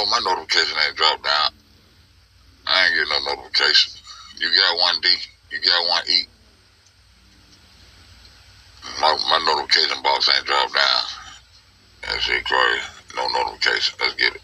know my notification ain't dropped down. I ain't getting no notification. You got one D. You got one E. My notification box ain't dropped down. That shit crazy. No notification. Let's get it.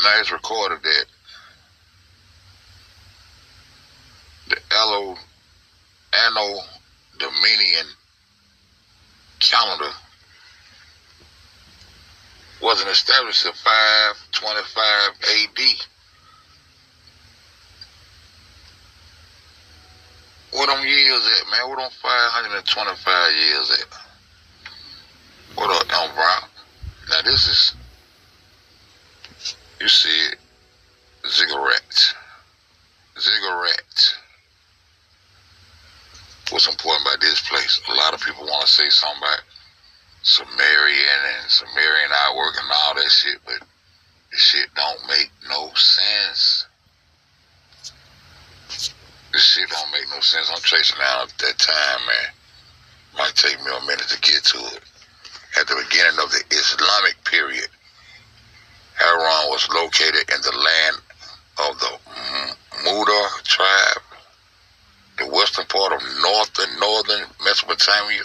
Now it's recorded that the Anno Dominion calendar wasn't established until 525 AD. Where them years at, man? Where them 525 years at? What up, Elm Brown? Now this is, you see it, ziggurat. Ziggurat. What's important about this place? A lot of people want to say something about Sumerian and Sumerian artwork and all that shit, but this shit don't make no sense. This shit don't make no sense. I'm tracing down at that time, man. Might take me a minute to get to it. At the beginning of the Islamic period, Haran was located in the land of the Muda tribe, the western part of northern Mesopotamia.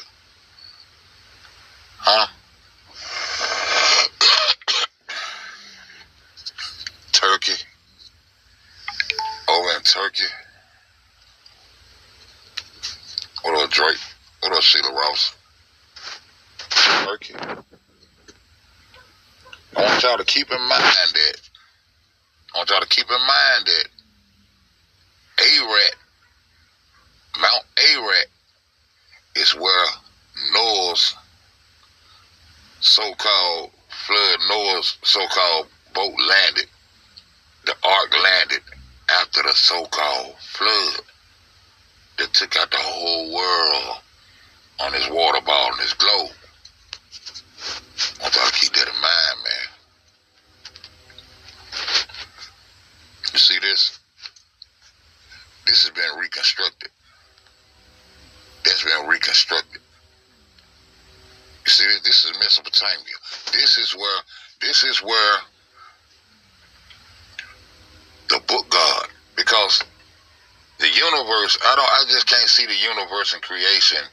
Turkey. Over in Turkey. What up, Drake? What up, Sheila Ross? Turkey. I want y'all to keep in mind that Mount Ararat is where Noah's so-called boat landed. The ark landed after the so-called flood that took out the whole world on this water ball and this globe. I want y'all to keep that in mind, man. You see this? This has been reconstructed. That's been reconstructed. You see this? This is Mesopotamia. This is where the book God, because the universe, I just can't see the universe and creation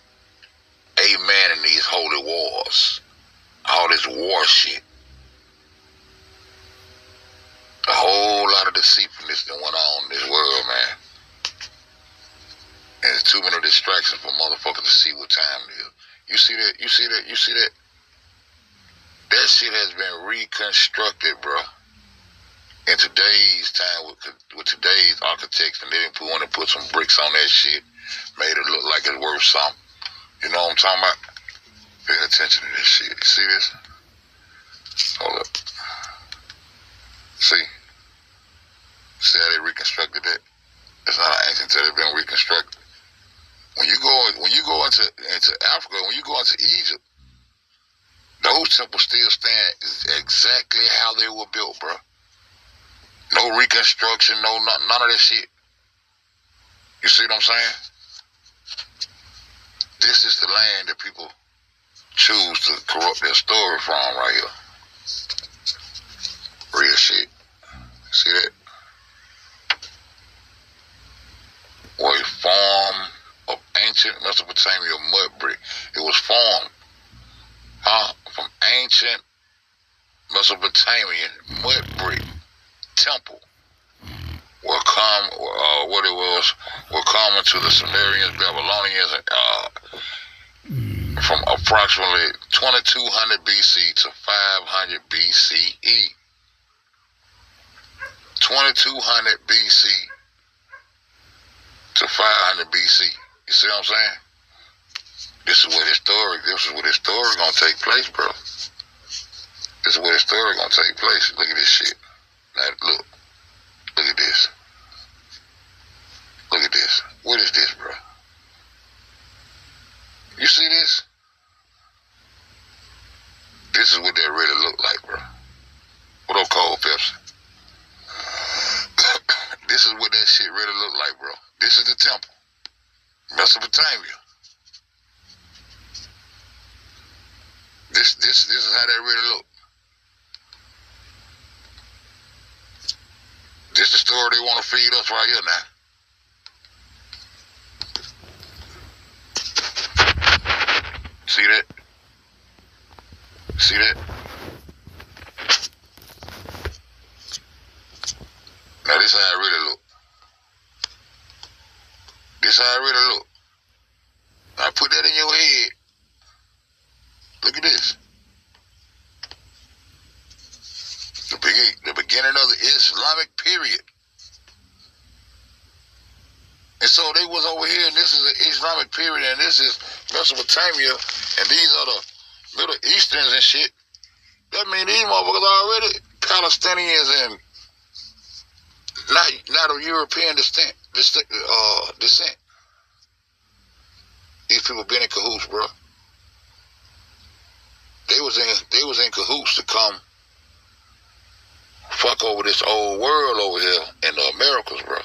amen in these holy wars. All this war shit. A whole lot of deceitfulness that went on in this world, man. And there's too many distractions for motherfuckers to see what time it is. You see that? You see that? You see that? That shit has been reconstructed, bro. In today's time, with today's architects, and they didn't want to put some bricks on that shit, made it look like it's worth something. You know what I'm talking about? Pay attention to this shit. You see this? Hold up. See? See how they reconstructed that? It's not an ancient tale. It's been reconstructed. When you go into Africa, when you go into Egypt, those temples still stand exactly how they were built, bro. No reconstruction, none of that shit. You see what I'm saying? This is the land that people choose to corrupt their story from right here. Real shit. See that? Or a form of ancient Mesopotamia mud brick. It was formed from ancient Mesopotamian mud brick temple were common to the Sumerians, Babylonians, from approximately 2200 BC to 500 BCE. 2200 BC to 500 BC. You see what I'm saying? This is where this story gonna take place, bro. This is where the story gonna take place. Look at this shit. Now look at this. Look at this. What is this, bro? You see this? This is what that really look like, bro. What up, Cold Pepsi? This is what that shit really look like, bro. This is the temple. Mesopotamia. This is how that really look. This the story they want to feed us right here now. See that? See that? Now this how it really look. This how it really look. Now put that in your head. Look at this. The beginning of the Islamic period. And so they was over here, and this is the Islamic period, and this is Mesopotamia, and these are the Middle Easterns and shit. That means these motherfuckers are already Palestinians and not of European descent. These people been in cahoots, bro. They was in cahoots to come fuck over this old world over here in the Americas, bro.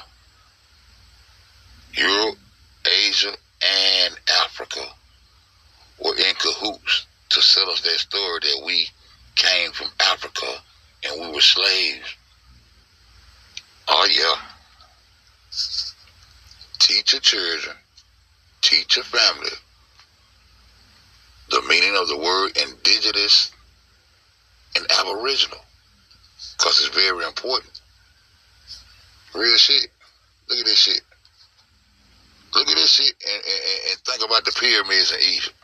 Europe, Asia, and Africa were in cahoots to sell us that story that we came from Africa and we were slaves. Oh yeah. Teach your children, teach your family the meaning of the word indigenous and aboriginal, because it's very important. Real shit. Look at this shit. Look at this shit and think about the pyramids in Egypt.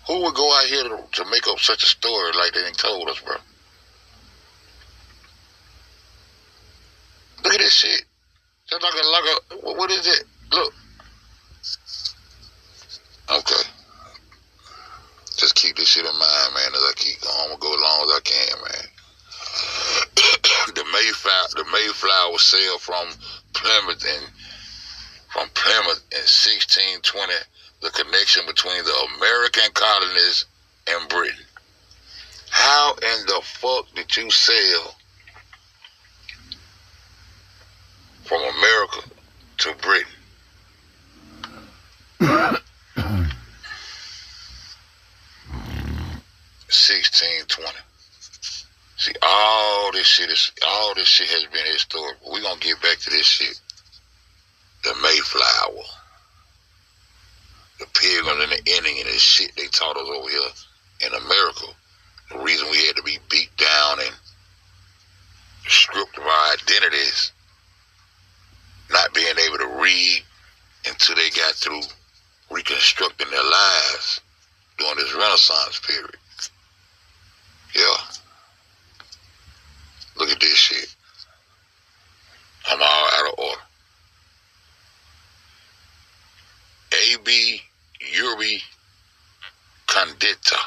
Who would go out here to make up such a story like they done told us, bro? Look at this shit. Just like a what is it? Look. Okay. Just keep this shit in mind, man, as I keep going. I'm gonna go as long as I can, man. The Mayflower sailed from Plymouth in 1620. The connection between the American colonies and Britain. How in the fuck did you sail from America to Britain? 1620. See, all this shit has been historical. We're gonna get back to this shit. The Mayflower. this shit they taught us over here in America. The reason we had to be beat down and stripped of our identities, not being able to read until they got through reconstructing their lives during this Renaissance period. Yeah. Look at this shit. I'm all out of order. A.B. Urbi Condita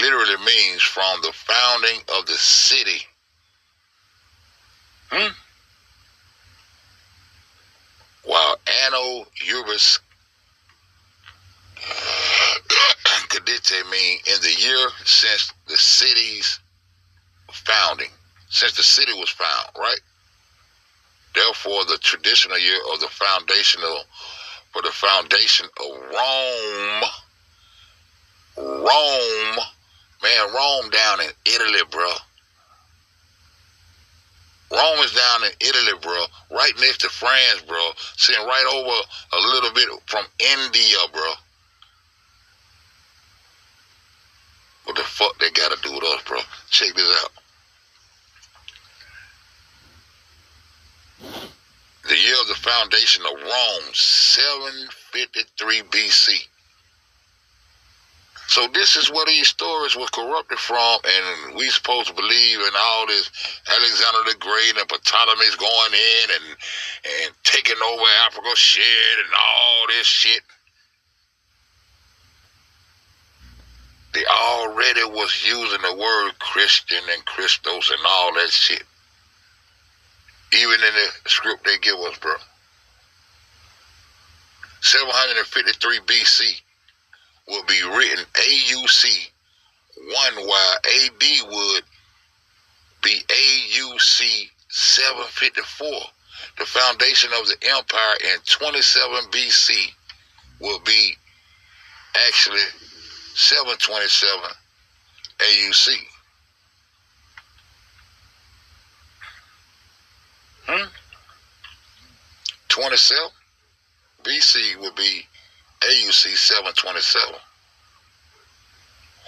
literally means from the founding of the city. While Anno Urbis Condita mean in the year since the city's founding. Since the city was found, right? Therefore, the traditional year of the foundation of Rome, man, Rome down in Italy, bro. Rome is down in Italy, bro, right next to France, bro, sitting right over a little bit from India, bro. What the fuck they gotta do with us, bro? Check this out. The year of the foundation of Rome, 753 BC. So this is where these stories were corrupted from, and we supposed to believe in all this Alexander the Great and Ptolemy's going in and taking over Africa shit and all this shit. They already was using the word Christian and Christos and all that shit. Even in the script they give us, bro. 753 BC will be written AUC 1, while AD would be AUC 754. The foundation of the empire in 27 BC will be actually 727 AUC. 27 BC would be AUC 727.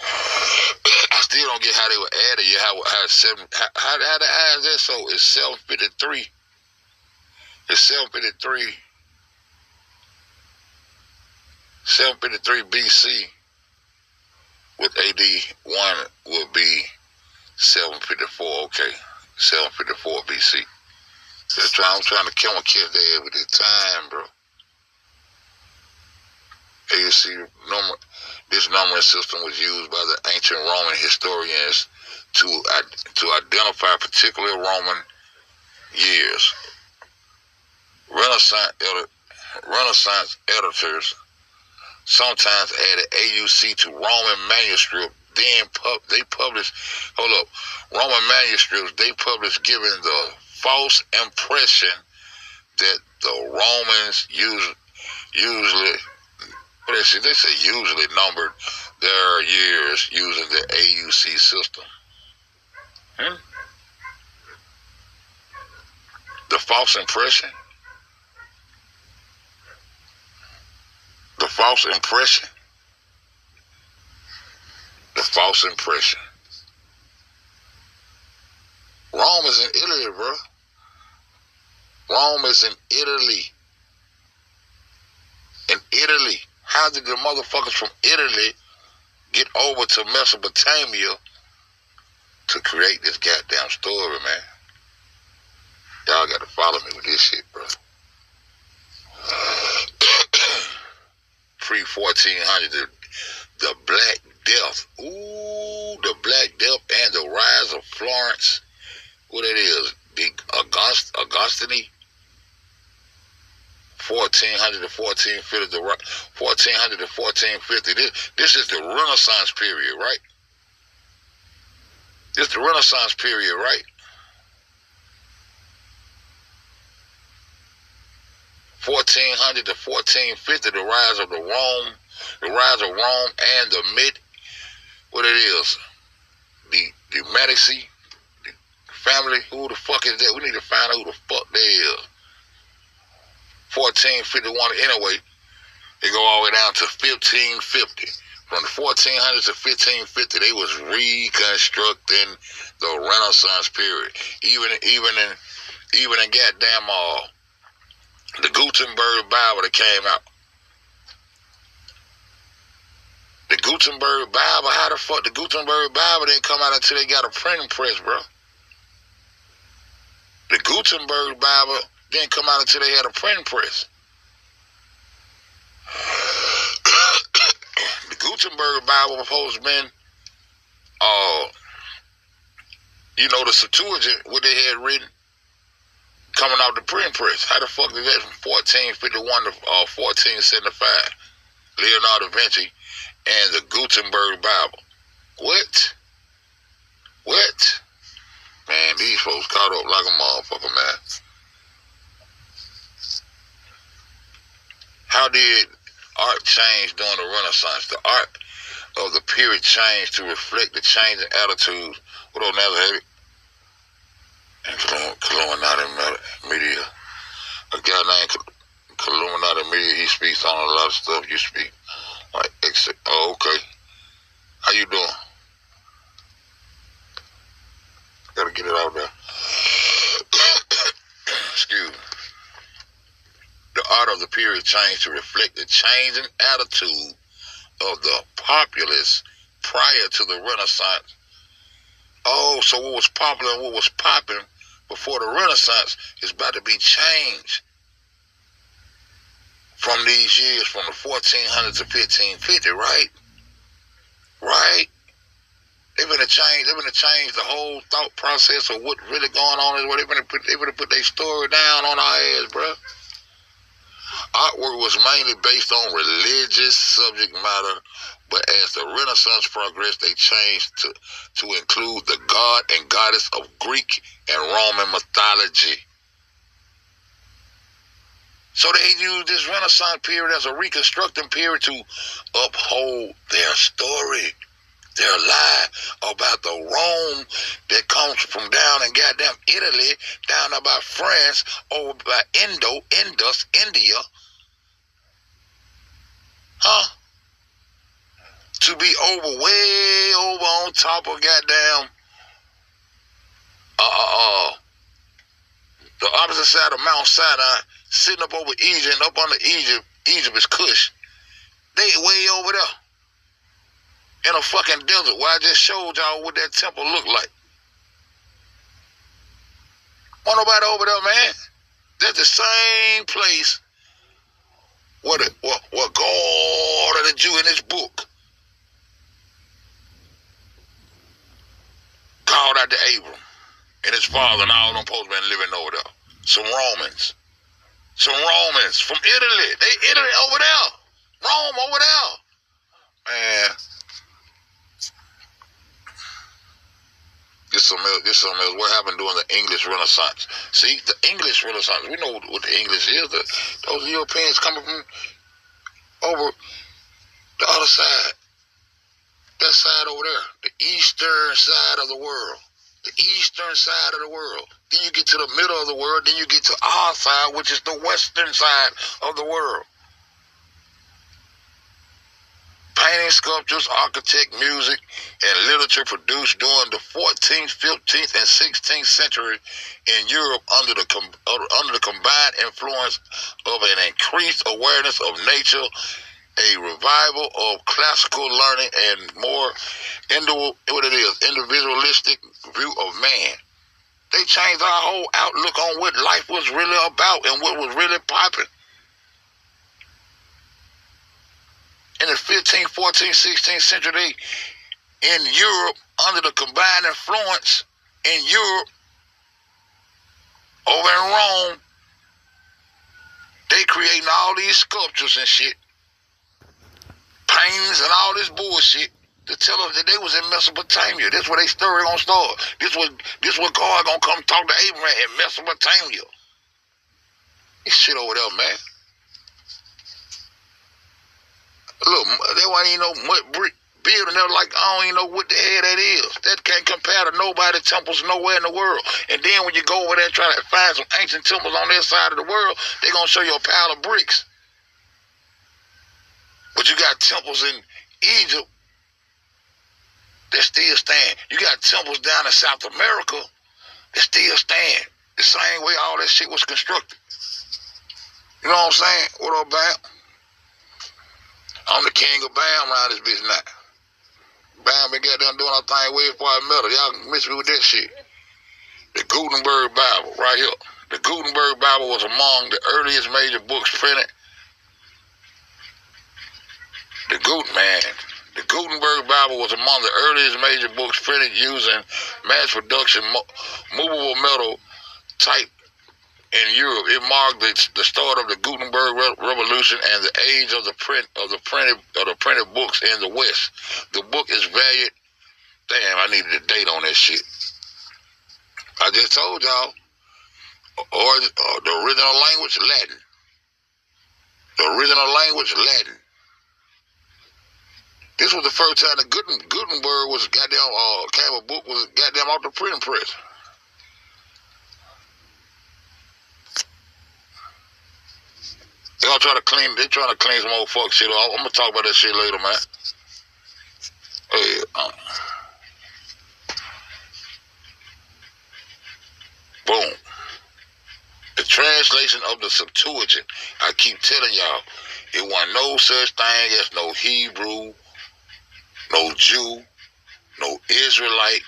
I still don't get how they would add it. How the add that? So it's 753. It's 753. 753 BC with AD 1 would be 754. Okay, 754 BC. I'm trying to kill my kids there with this time, bro. AUC this numbering system was used by the ancient Roman historians to identify particular Roman years. Renaissance editors sometimes added AUC to Roman manuscript. Then they published, Roman manuscripts, they published giving the false impression that the Romans usually numbered their years using the AUC system. The false impression. The false impression. The false impression. Rome is in Italy, bro. Rome is in Italy. In Italy. How did the motherfuckers from Italy get over to Mesopotamia to create this goddamn story, man? Y'all got to follow me with this shit, bro. Pre-1400, the Black Death. Ooh, the Black Death and the rise of Florence. What it is? The Augustine. 1400 to 1450. 1400 to 1450. This is the Renaissance period, right? This is the Renaissance period, right? 1400 to 1450, the rise of Rome and the what it is, the Medici family. Who the fuck is that? We need to find out who the fuck they is. 1451. Anyway, They go all the way down to 1550. From the 1400s to 1550, they was reconstructing the Renaissance period. Even in goddamn the Gutenberg Bible that came out. The Gutenberg Bible, how the fuck the Gutenberg Bible didn't come out until they got a printing press, bro? The Gutenberg Bible didn't come out until they had a printing press. The Gutenberg Bible was supposed to have been, the Septuagint, what they had written, coming out the printing press. How the fuck did that from 1451 to 1475? Leonardo da Vinci and the Gutenberg Bible. What? Man, these folks caught up like a motherfucker, man. How did art change during the Renaissance? The art of the period changed to reflect the changing attitudes. What on that, heavy? And Illuminati media. A guy named Illuminati media, he speaks on a lot of stuff you speak. Like, okay. How you doing? Gotta get it out there. Excuse me. The art of the period changed to reflect the changing attitude of the populace prior to the Renaissance. Oh, so what was popular and what was popping before the Renaissance is about to be changed from these years, from the 1400s to 1550, right? Right? They're gonna change the whole thought process of what really going on is what they're gonna put their story down on our ass, bro. Artwork was mainly based on religious subject matter, but as the Renaissance progressed, they changed to include the god and goddess of Greek and Roman mythology. So they used this Renaissance period as a reconstructing period to uphold their story, their lie about the Rome that comes from down in goddamn Italy, down about France, over by Indus, India. Huh? To be way over on top of goddamn the opposite side of Mount Sinai, sitting up over Egypt, and up under Egypt is Kush. They way over there in a fucking desert where I just showed y'all what that temple looked like. Want nobody over there, man? That's the same place what God of the Jew in his book called out to Abram and his father and all them supposed to be living over there. Some Romans from Italy. They Italy over there. Rome over there. Man. This is something else. What happened during the English Renaissance? See, the English Renaissance, we know what the English is. Those Europeans coming from over the other side. That side over there. The eastern side of the world. The eastern side of the world. Then you get to the middle of the world. Then you get to our side, which is the western side of the world. Painting, sculptures, architect, music, and literature produced during the 14th, 15th, and 16th century in Europe under the combined influence of an increased awareness of nature, a revival of classical learning, and more individualistic view of man. They changed our whole outlook on what life was really about and what was really popping. In the 15th, 14th, 16th century, in Europe, under the combined influence in Europe, over in Rome, they creating all these sculptures and shit, paintings and all this bullshit to tell us that they was in Mesopotamia. This where they story gonna start. This where God gonna come talk to Abraham in Mesopotamia. This shit over there, man. Look, they wasn't even no mud brick building there like, I don't even know what the hell that is. That can't compare to nobody temples nowhere in the world. And then when you go over there and try to find some ancient temples on their side of the world, they're going to show you a pile of bricks. temples in Egypt that still stand. You got temples down in South America that still stand. The same way all that shit was constructed. You know what I'm saying? What up, Bam? I'm the king of Bam around this bitch now. Bam been goddamn doing our thing way before I met her. Y'all can miss me with that shit. The Gutenberg Bible, right here. The Gutenberg Bible was among the earliest major books printed. The Gutenberg Bible was among the earliest major books printed using mass production movable metal type in Europe. It marked the start of the Gutenberg Revolution and the age of the printed books in the West. The book is valued. Damn, I needed a date on that shit. I just told y'all. Or the original language, Latin. The original language, Latin. This was the first time that Gutenberg was goddamn came a book was goddamn off the printing press. They trying to clean some old fuck shit off. I'm gonna talk about that shit later, man. Hey, boom. The translation of the Septuagint. I keep telling y'all, it wasn't no such thing as no Hebrew, no Jew, no Israelite,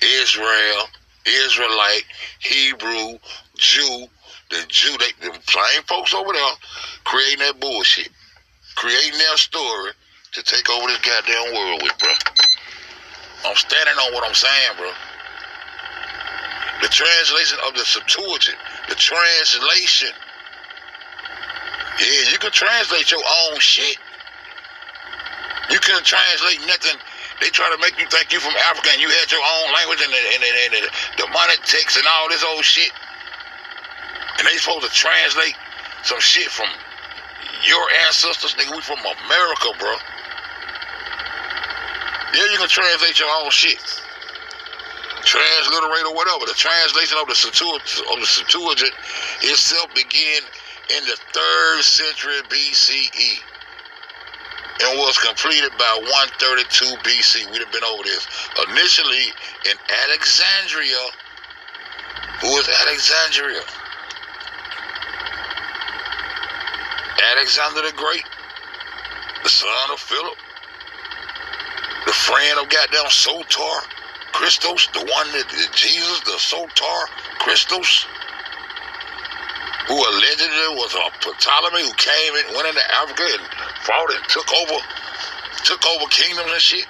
Israelite, Hebrew, Jew. The Jew, the same folks over there creating that bullshit, creating their story to take over this goddamn world with, bro. I'm standing on what I'm saying, bro. The translation of the Septuagint, the translation. Yeah, you can translate your own shit. You couldn't translate nothing. They try to make you think you from Africa and you had your own language and the demonic text and all this old shit. And they supposed to translate some shit from your ancestors. Nigga, we from America, bro. Yeah, you can translate your own shit. Transliterate or whatever. The translation of the Septuagint itself began in the 3rd century BCE and was completed by 132 BC. We'd have been over this. Initially in Alexandria. Who is Alexandria? Alexander the Great, the son of Philip, the friend of goddamn Soter Christos, the one that Jesus, the Soter Christos, who allegedly was a Ptolemy who came and went into Africa and fought and took over kingdoms and shit.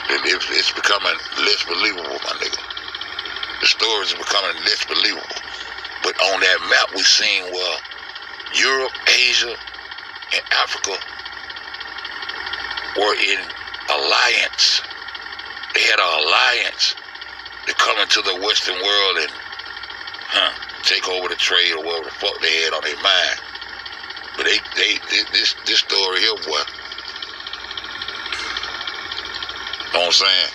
It's becoming less believable, my nigga. The stories are becoming less believable. But on that map, we seen where Europe, Asia, and Africa were in alliance. They had an alliance to come into the Western world and take over the trade or whatever the fuck they had on their mind. But this story here, boy. You know what I'm saying?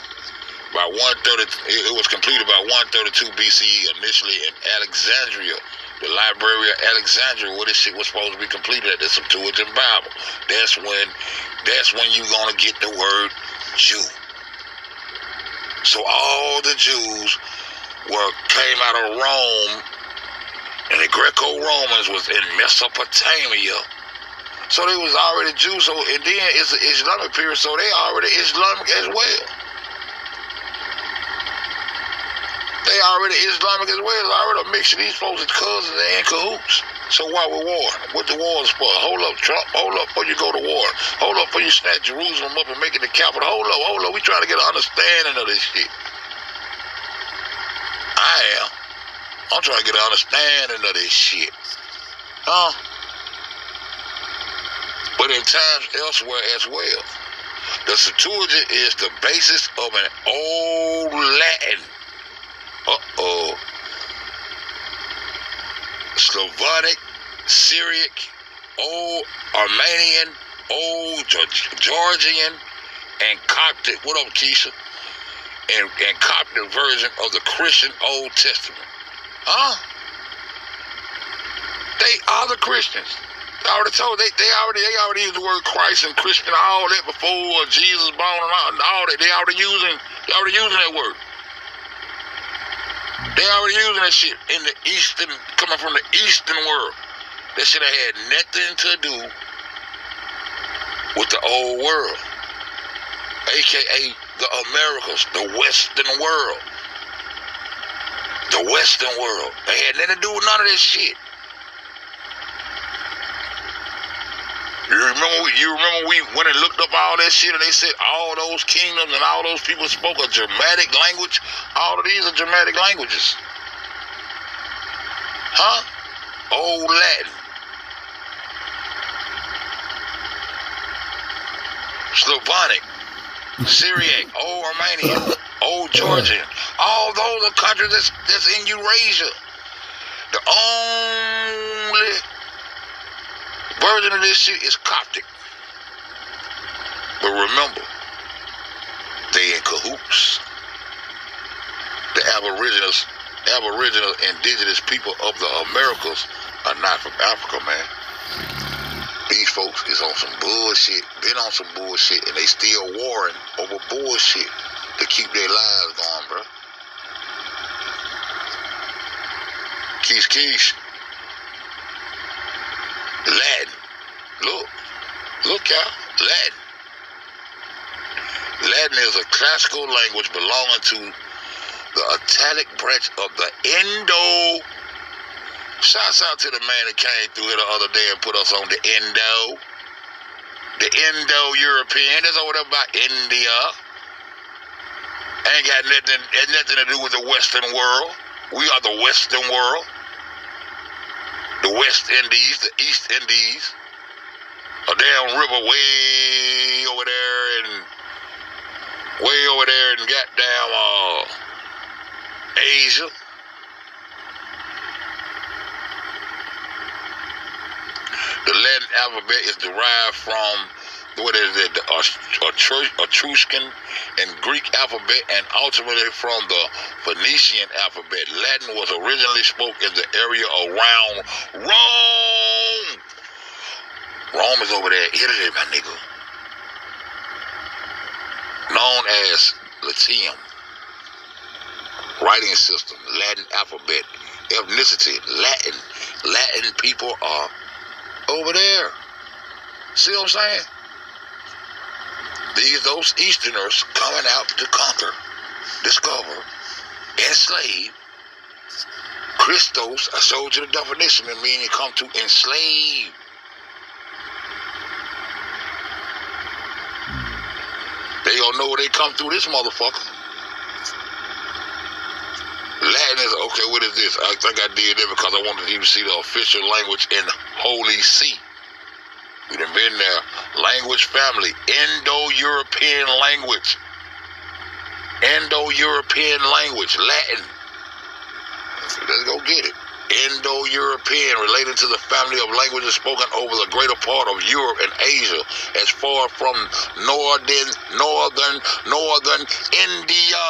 By 130, it was completed by 132 BCE, initially in Alexandria, the Library of Alexandria, where this shit was supposed to be completed at the Septuagint Bible. That's when you're gonna get the word Jew. So all the Jews came out of Rome, and the Greco-Romans was in Mesopotamia. So they was already Jews. So and then it's the Islamic period, so they already Islamic as well. They already Islamic as well. It's already a mixture. These folks are cousins and in cahoots. So why we war? What the war is for? Hold up, Trump. Hold up before you go to war. Hold up before you snatch Jerusalem up and make it the capital. Hold up. We trying to get an understanding of this shit. I'm trying to get an understanding of this shit. But in times elsewhere as well. The Septuagint is the basis of an old Latin. Slavonic, Syriac, Old Armenian, Old Georgian, and Coptic. What up, Keisha? And Coptic version of the Christian Old Testament. They are the Christians. I already told they already used the word Christ and Christian and all that before Jesus born and all that. They already using that word. They already using that shit in the eastern, coming from the eastern world. That shit had nothing to do with the old world, aka the Americas, the Western world. The Western world. They had nothing to do with none of that shit. You remember we went and looked up all that shit and they said all those kingdoms and all those people spoke a Germanic language? All of these are Germanic languages. Huh? Old Latin. Slavonic. Syriac. Old Romanian. Old Georgian. All those are countries that's in Eurasia. The only version of this shit is Coptic. But remember, they in cahoots. The aboriginal indigenous people of the Americas are not from Africa, man. These folks is on some bullshit, been on some bullshit, and they still warring over bullshit to keep their lives going, bro. Keesh. Latin. Look out. Latin. Latin is a classical language belonging to the Italic branch of the Indo. Shouts out to the man that came through here the other day and put us on the Indo. The Indo-European. That's all about India. Ain't got nothing to do with the Western world. We are the Western world. The West Indies, the East Indies. A damn river way over there in goddamn Asia. The Latin alphabet is derived from, what is it, the Etruscan and Greek alphabet, and ultimately from the Phoenician alphabet. Latin was originally spoken in the area around Rome. Rome is over there in Italy, my nigga. Known as Latium. Writing system, Latin alphabet, ethnicity, Latin. Latin people are over there. See what I'm saying? Those Easterners coming out to conquer, discover, enslave. Christos, I showed you the definition, it means come to enslave. They don't know they come through this motherfucker. Latin is, okay, what is this? I think I did it because I wanted you to see the official language in Holy See. We done been there. Language family. Indo-European language. Indo-European language. Latin. Let's go get it. Indo-European, related to the family of languages spoken over the greater part of Europe and Asia, as far from northern India.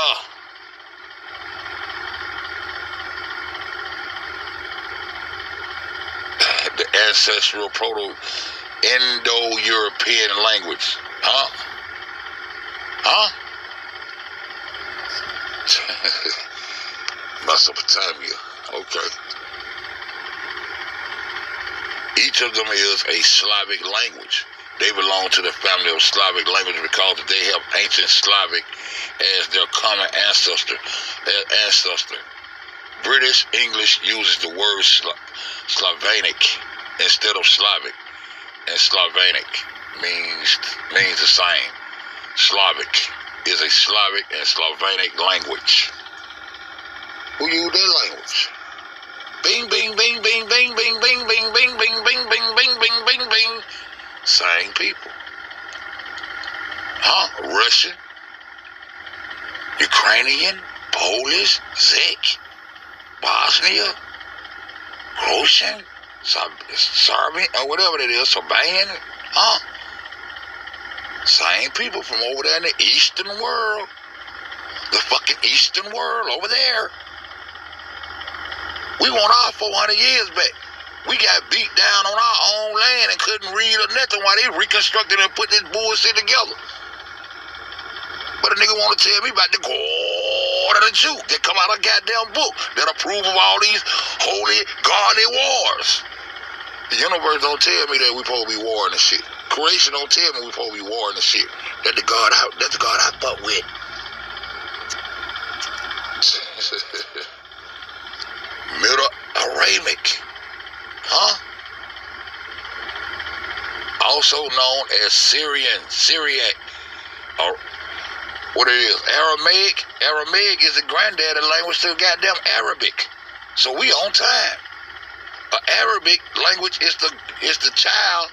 The ancestral Proto-Indo-European language. Huh? Mesopotamia. Okay. Each of them is a Slavic language. They belong to the family of Slavic language because they have ancient Slavic as their common ancestor. British English uses the word Slavonic instead of Slavic, and Slavonic means the same. Slavic is a Slavic and Slavonic language. Who use that language? Bing, bing, bing, bing, bing, bing, bing, bing, bing, bing, bing, bing, bing, bing, bing, bing. Same people. Huh? Russian, Ukrainian, Polish, Czech, Bosnia, Croatian, Serbian, or whatever it is, Serbian, huh? Same people from over there in the Eastern world. The fucking Eastern world over there. We want our 400 years back. We got beat down on our own land and couldn't read or nothing while they reconstructed and put this bullshit together. But a nigga want to tell me about the God of the Jew that come out of a goddamn book that approve of all these holy, godly wars. The universe don't tell me that we supposed to be warring and shit. Creation don't tell me we supposed to be warring and shit. That's the God I fuck with. Middle Aramic. Huh? Also known as Syriac, or what it is, Aramaic. Aramaic is the granddaddy language to goddamn Arabic. So we on time. Arabic language is the child.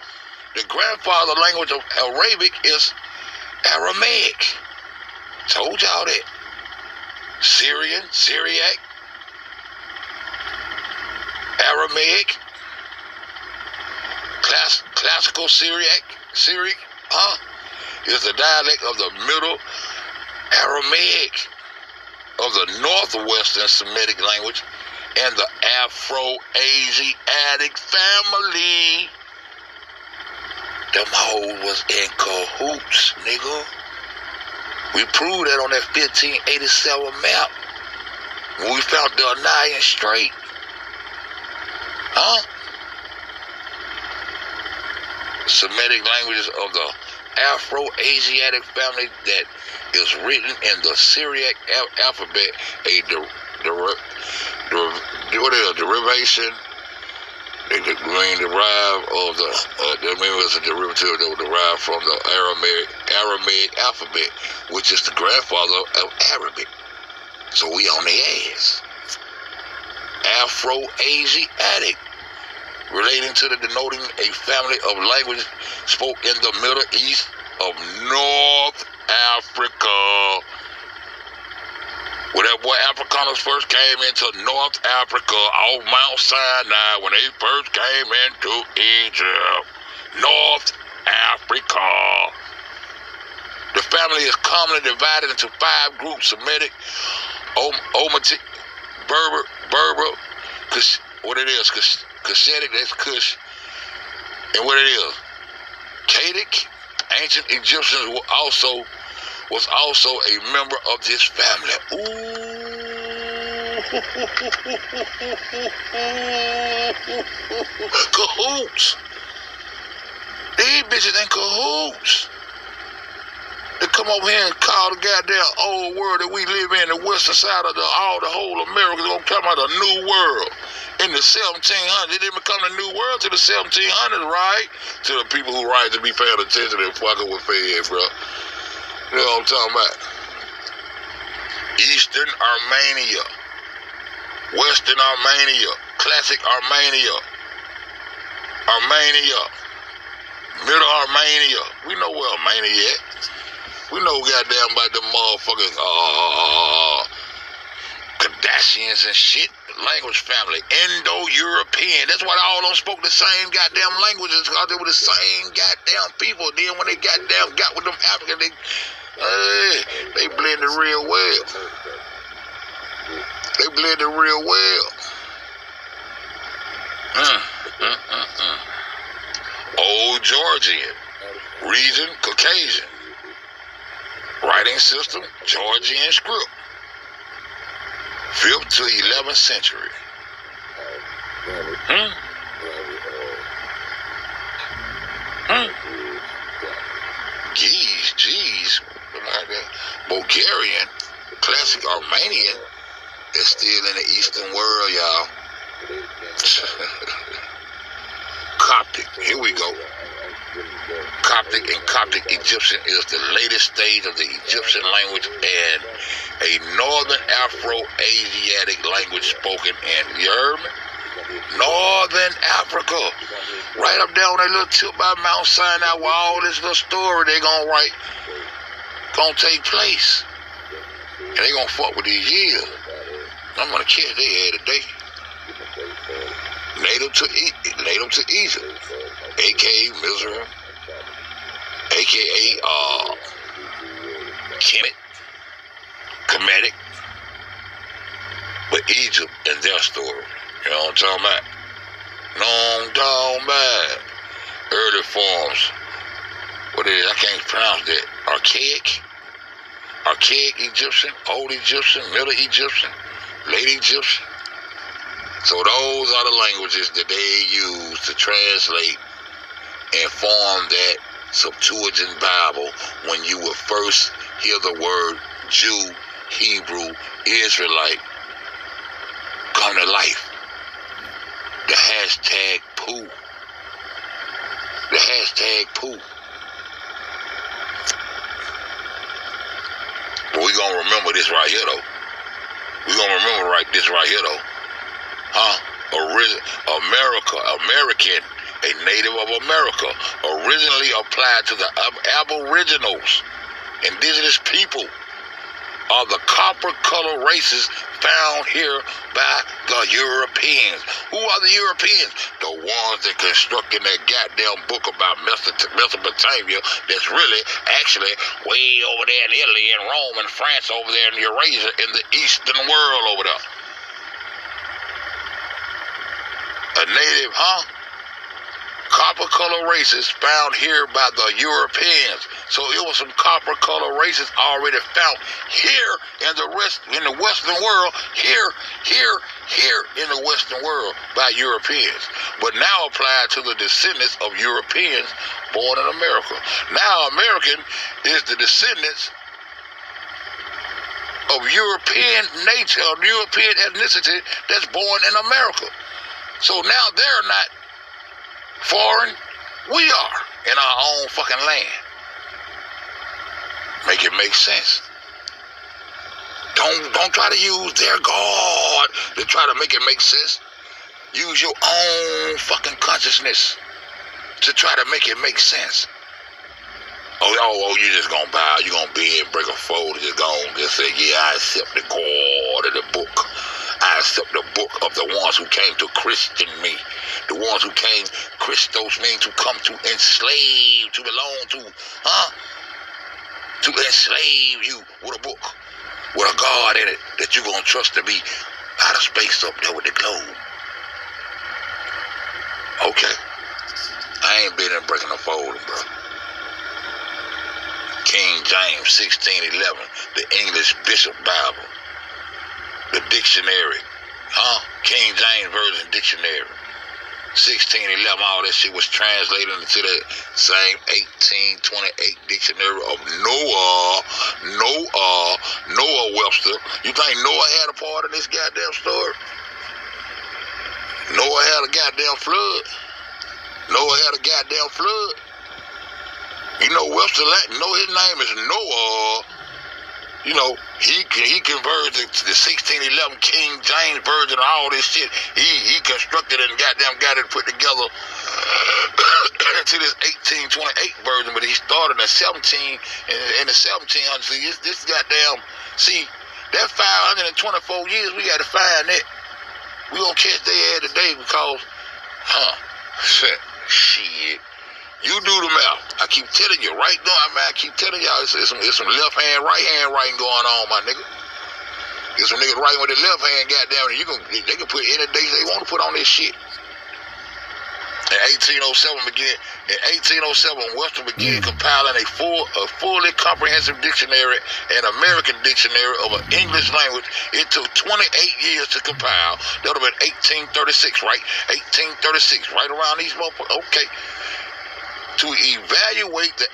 The grandfather language of Arabic is Aramaic. Told y'all that. Syriac, Aramaic, classical Syriac, is the dialect of the Middle Aramaic of the Northwestern Semitic language and the Afro-Asiatic family. Them hoes was in cahoots, nigga. We proved that on that 1587 map when we found the Anian Strait. Huh? Semitic languages of the Afro-Asiatic family that is written in the Syriac alphabet, a derivation. They derived of the that means a derivative that was derived from the Aramaic alphabet, which is the grandfather of Arabic. So we on the ass. Afro-Asiatic, relating to the denoting a family of languages spoke in the Middle East of North Africa. When that boy Afrikaners first came into North Africa off Mount Sinai, when they first came into Egypt, North Africa. The family is commonly divided into 5 groups: Semitic, Omitic, Berber, what it is, Cushitic, that's Cush, and what it is, Cadic. Ancient Egyptians was also a member of this family. Ooh. Cahoots. These bitches in cahoots. They come over here and call the goddamn old world that we live in, the western side of the whole America, gonna come out a new world. In the 1700s, it didn't become the new world to the 1700s, right? To the people who right to be paying attention and fucking with feds, bro. You know what I'm talking about? Eastern Armenia, Western Armenia, Classic Armenia, Middle Armenia. We know where Armenia at. We know goddamn about them motherfuckers, Kardashians and shit. Language family, Indo-European. That's why all of them spoke the same goddamn languages, because they were the same goddamn people. Then when they goddamn got with them Africans, they blended real well. Old Georgian, region Caucasian, writing system Georgian script. 5th to 11th century. Geez. Bulgarian, classic Armenian, is still in the Eastern world, y'all. Coptic, here we go. Coptic and Coptic Egyptian is the latest stage of the Egyptian language and a northern Afro-Asiatic language spoken in, you heard me? Northern Africa. Right up there on that little tip by Mount Sinai where all this little story they gonna take place. And they gonna fuck with these years. I'm gonna catch their head today. Native to Egypt, aka Mizraim, aka Kemetic, but Egypt and their story. You know what I'm talking about? Long down bad. Early forms. What is it? I can't pronounce that. Archaic Egyptian, Old Egyptian, Middle Egyptian, Late Egyptian. So those are the languages that they use to translate and form that Septuagint Bible when you would first hear the word Jew, Hebrew, Israelite come to life. The hashtag poo. The hashtag poo. But we gonna remember this right here though. We gonna remember this right here though. American, a native of America, originally applied to the Aboriginals, indigenous people, are the copper-colored races found here by the Europeans. Who are the Europeans? The ones that constructed that goddamn book about Mesopotamia that's really, actually, way over there in Italy and Rome and France over there in Eurasia in the Eastern world over there. A native, copper-colored races found here by the Europeans. So it was some copper-colored races already found here in the Western world, here in the Western world by Europeans. But now applied to the descendants of Europeans born in America. Now American is the descendants of European nature, of European ethnicity that's born in America. So now they're not foreign, we are in our own fucking land. Make it make sense. Don't try to use their God to try to make it make sense. Use your own fucking consciousness to try to make it make sense. Oh, you just gonna bow, you gonna bend, break a fold, just say, yeah, I accept the God of the book. I accept the book of the ones who came to Christian me. The ones who came, Christos means to come to enslave, to belong to, to enslave you with a book, with a God in it that you're going to trust to be out of space up there with the globe. Okay. I ain't been in breaking a fold, bro. King James 1611, the English Bishop Bible. The dictionary, King James Version Dictionary, 1611, all that shit was translated into the same 1828 dictionary of Noah Webster. You think Noah had a part in this goddamn story? Noah had a goddamn flood. Noah had a goddamn flood. You know Webster, his name is Noah. You know, he converted the 1611 King James Version and all this shit. He constructed it and goddamn got it put together to this 1828 version, but he started in the 1700s. See, this goddamn, see, that 524 years, we got to find that. We gonna catch their ass today because, shit. You do the math. I keep telling you right now, I keep telling y'all, it's some left hand, right hand writing going on, my nigga. There's some niggas writing with the left hand, goddamn, they can put any dates they want to put on this shit. In 1807, Webster began compiling a fully comprehensive dictionary, an American dictionary of an English language. It took 28 years to compile. That would have been 1836, right? 1836, right around these motherfuckers. Okay. To evaluate the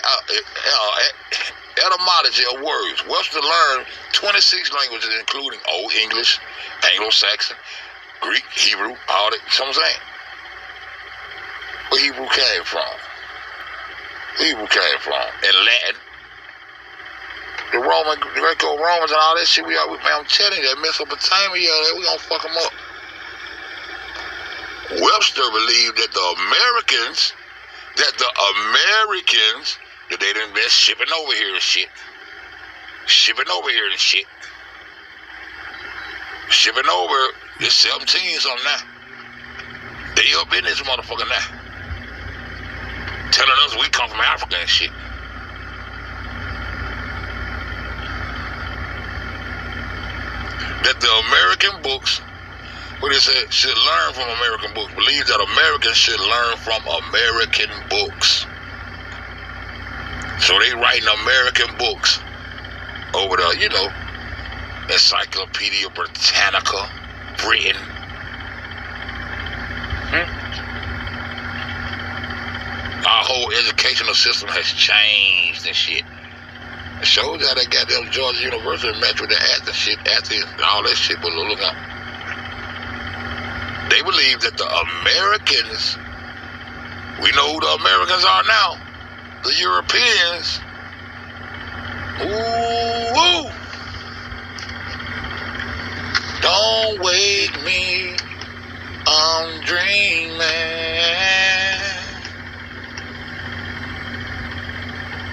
etymology of words, Webster learned 26 languages, including Old English, Anglo-Saxon, Greek, Hebrew, all that. You know what I'm saying? Where Hebrew came from? In Latin. The Greco-Romans and all that shit, I'm telling you, that Mesopotamia, we gonna fuck them up. Webster believed that the Americans, that they done been shipping over here and shit. Shipping over, it's 17 something now. They up in this motherfucker now. Telling us we come from Africa and shit. That the American books What it said, should learn from American books. Believe that Americans should learn from American books. So they writing American books over the, you know, Encyclopedia Britannica, Britain. Our whole educational system has changed and shit. It shows that they got them Georgia University matched with the Athens shit, Athens, and all that shit, but look up. They believe that the Americans, we know who the Americans are now, the Europeans. Ooh, don't wake me, I'm dreaming.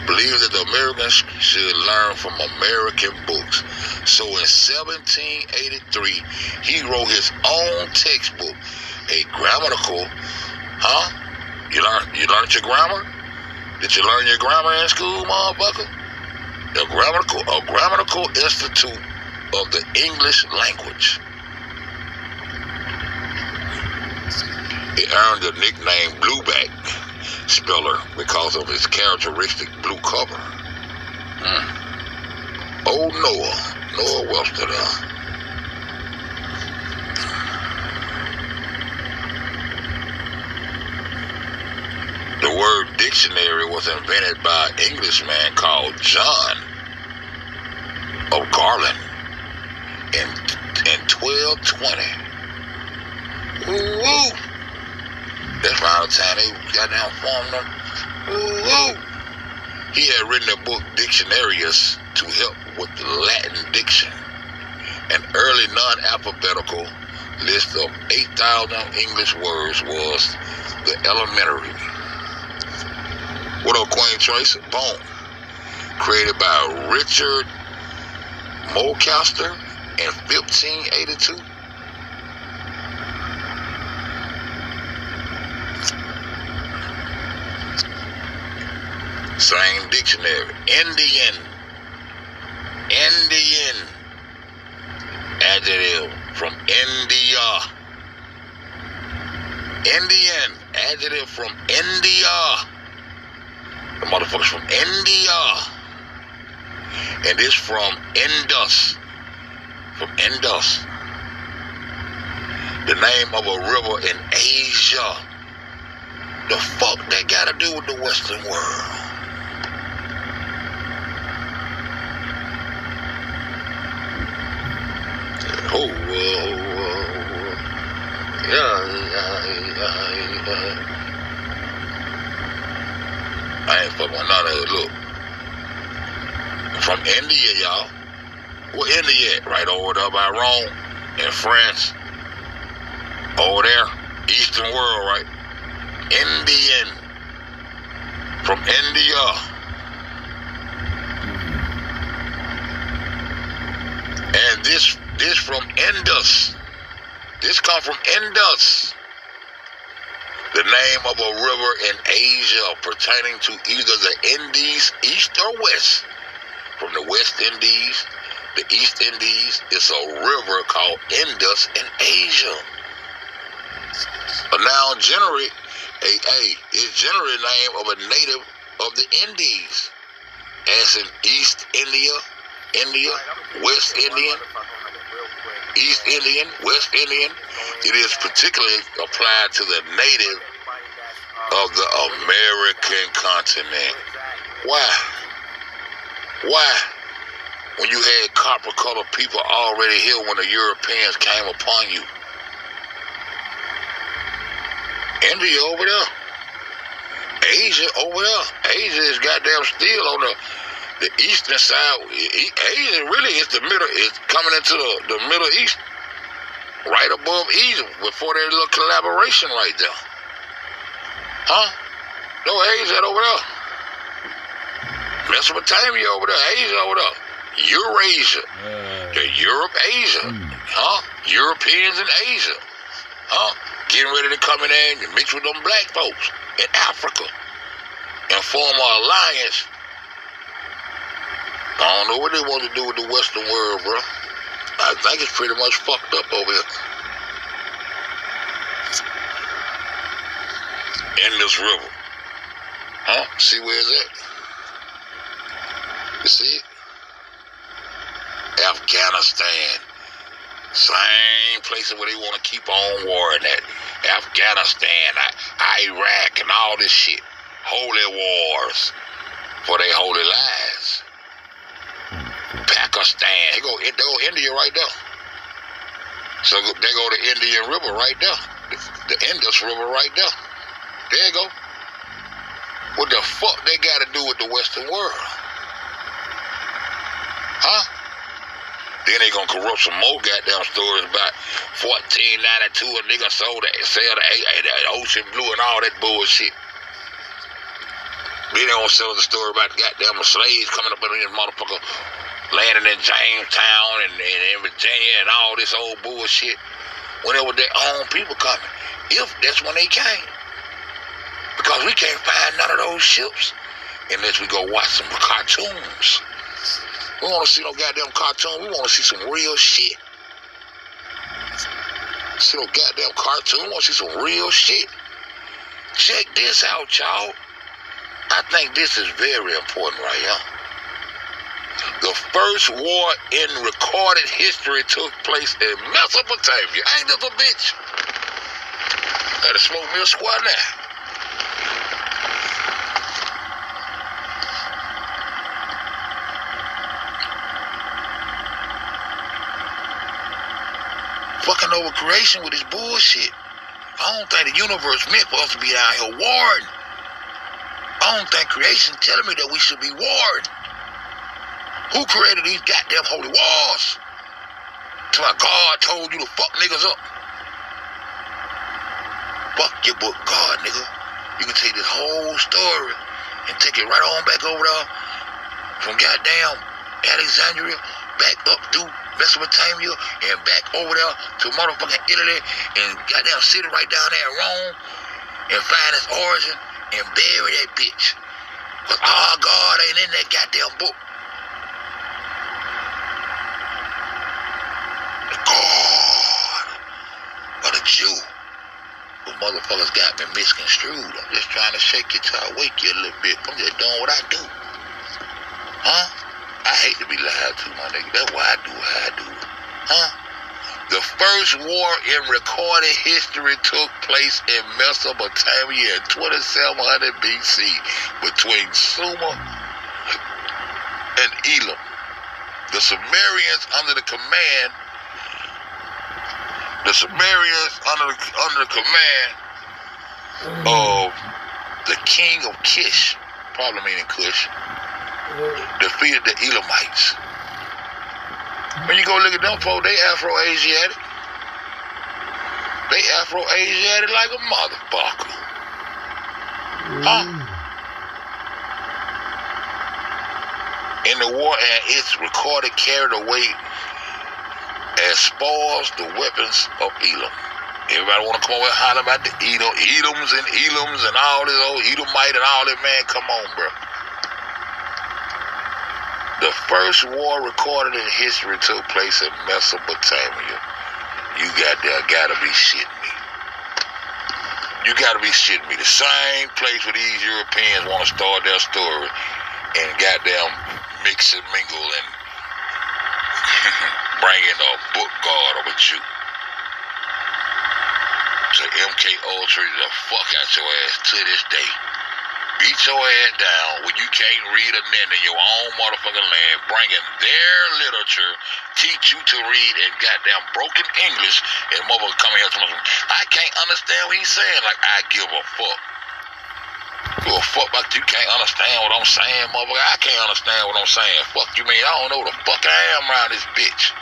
Believe that the Americans should learn from American books. So in 1783, he wrote his own textbook, a grammatical, You learned your grammar? Did you learn your grammar in school, motherfucker? A grammatical institute of the English language. It earned the nickname Blueback Speller because of its characteristic blue cover. Old Noah Webster there. The word dictionary was invented by an Englishman called John of Garland in 1220. Woo! That's around the time they got down formed them. Woo! He had written a book, Dictionarius, to help with the Latin diction. An early non-alphabetical list of 8,000 English words was the elementary. What up, Queen Tracy? Boom. Created by Richard Mulcaster in 1582. Same dictionary. Indian. Adjective from India. Indian. Adjective from India. The motherfuckers from India. And this from Indus. From Indus. The name of a river in Asia. The fuck that gotta do with the Western world? I ain't fucking with none of it. Look. From India, y'all. Where India at? Right over there by Rome in France. Over there. Eastern world, right? Indian. From India. And this from Indus. This come from Indus. The name of a river in Asia pertaining to either the Indies, East or West. From the West Indies, the East Indies, it's a river called Indus in Asia. A noun generally, is generally the name of a native of the Indies, as in East India, West Indian, East Indian, West Indian. It is particularly applied to the native of the American continent. Why? When you had copper-colored people already here when the Europeans came upon you. India over there. Asia over there. Asia is goddamn still on the eastern side. Asia really is the middle. It's coming into the Middle East. Right above Egypt. Before that little collaboration right there. No, Asia over there. Mesopotamia over there. Asia over there. Eurasia. The Europe, Asia. Europeans in Asia. Getting ready to come in there and mix with them black folks in Africa and form an alliance. I don't know what they want to do with the Western world, bro. I think it's pretty much fucked up over here. Indus River. Huh? See where it's at? You see it? Afghanistan. Same places where they want to keep on warring at. Afghanistan, Iraq, and all this shit. Holy wars for their holy lives. Pakistan. They go India right there. So they go to Indian River right there. The Indus River right there. There you go. What the fuck they got to do with the Western world? Huh? Then they gonna corrupt some more goddamn stories about 1492 a nigga sell the ocean blue and all that bullshit. Then they gonna sell the story about goddamn slaves coming up in this motherfucker landing in Jamestown and in Virginia and all this old bullshit. Whenever their own people coming. If that's when they came. Because we can't find none of those ships unless we go watch some cartoons. We want to see no goddamn cartoon. We want to see some real shit. See no goddamn cartoon. We want to see some real shit. Check this out, y'all. I think this is very important right here. The first war in recorded history took place in Mesopotamia. Ain't this a bitch? Gotta smoke me a squat now. Fucking over creation with this bullshit. I don't think the universe meant for us to be out here warring. I don't think creation telling me that we should be warring. Who created these goddamn holy wars? Till my God told you to fuck niggas up. Fuck your book, God, nigga. You can take this whole story and take it right on back over there from goddamn Alexandria back up through Mesopotamia and back over there to motherfucking Italy and goddamn city right down there in Rome and find its origin and bury that bitch. Cause our God ain't in that goddamn book. The God of the Jew. But motherfuckers got me misconstrued. I'm just trying to shake you till I wake you a little bit. I'm just doing what I do. Huh? I hate to be lied to, my nigga. That's why I do what I do. Huh? The first war in recorded history took place in Mesopotamia in 2700 BC between Sumer and Elam. The Sumerians under the command of the king of Kish, probably meaning Kush, defeated the Elamites. When you go look at them folks, they Afro-Asiatic. They Afro-Asiatic like a motherfucker. Huh? In the war, and it's recorded carried away as spoils the weapons of Elam. Everybody want to come over and holler about the Edoms and all this old Edomite and all that, man. Come on, bro. The first war recorded in history took place in Mesopotamia. You gotta be shitting me. You gotta be shitting me. The same place where these Europeans want to start their story and goddamn mix and mingle and bring in a book guard of a Jew. So MK Ultra the fuck out your ass to this day. Beat your ass down when you can't read a nin in your own motherfucking land, bringing their literature, teach you to read in goddamn broken English, and motherfucker coming here to me, I can't understand what he's saying. Like, I give a fuck. Give a fuck about you can't understand what I'm saying, motherfucker. I can't understand what I'm saying. Fuck you mean? I don't know what the fuck I am around this bitch.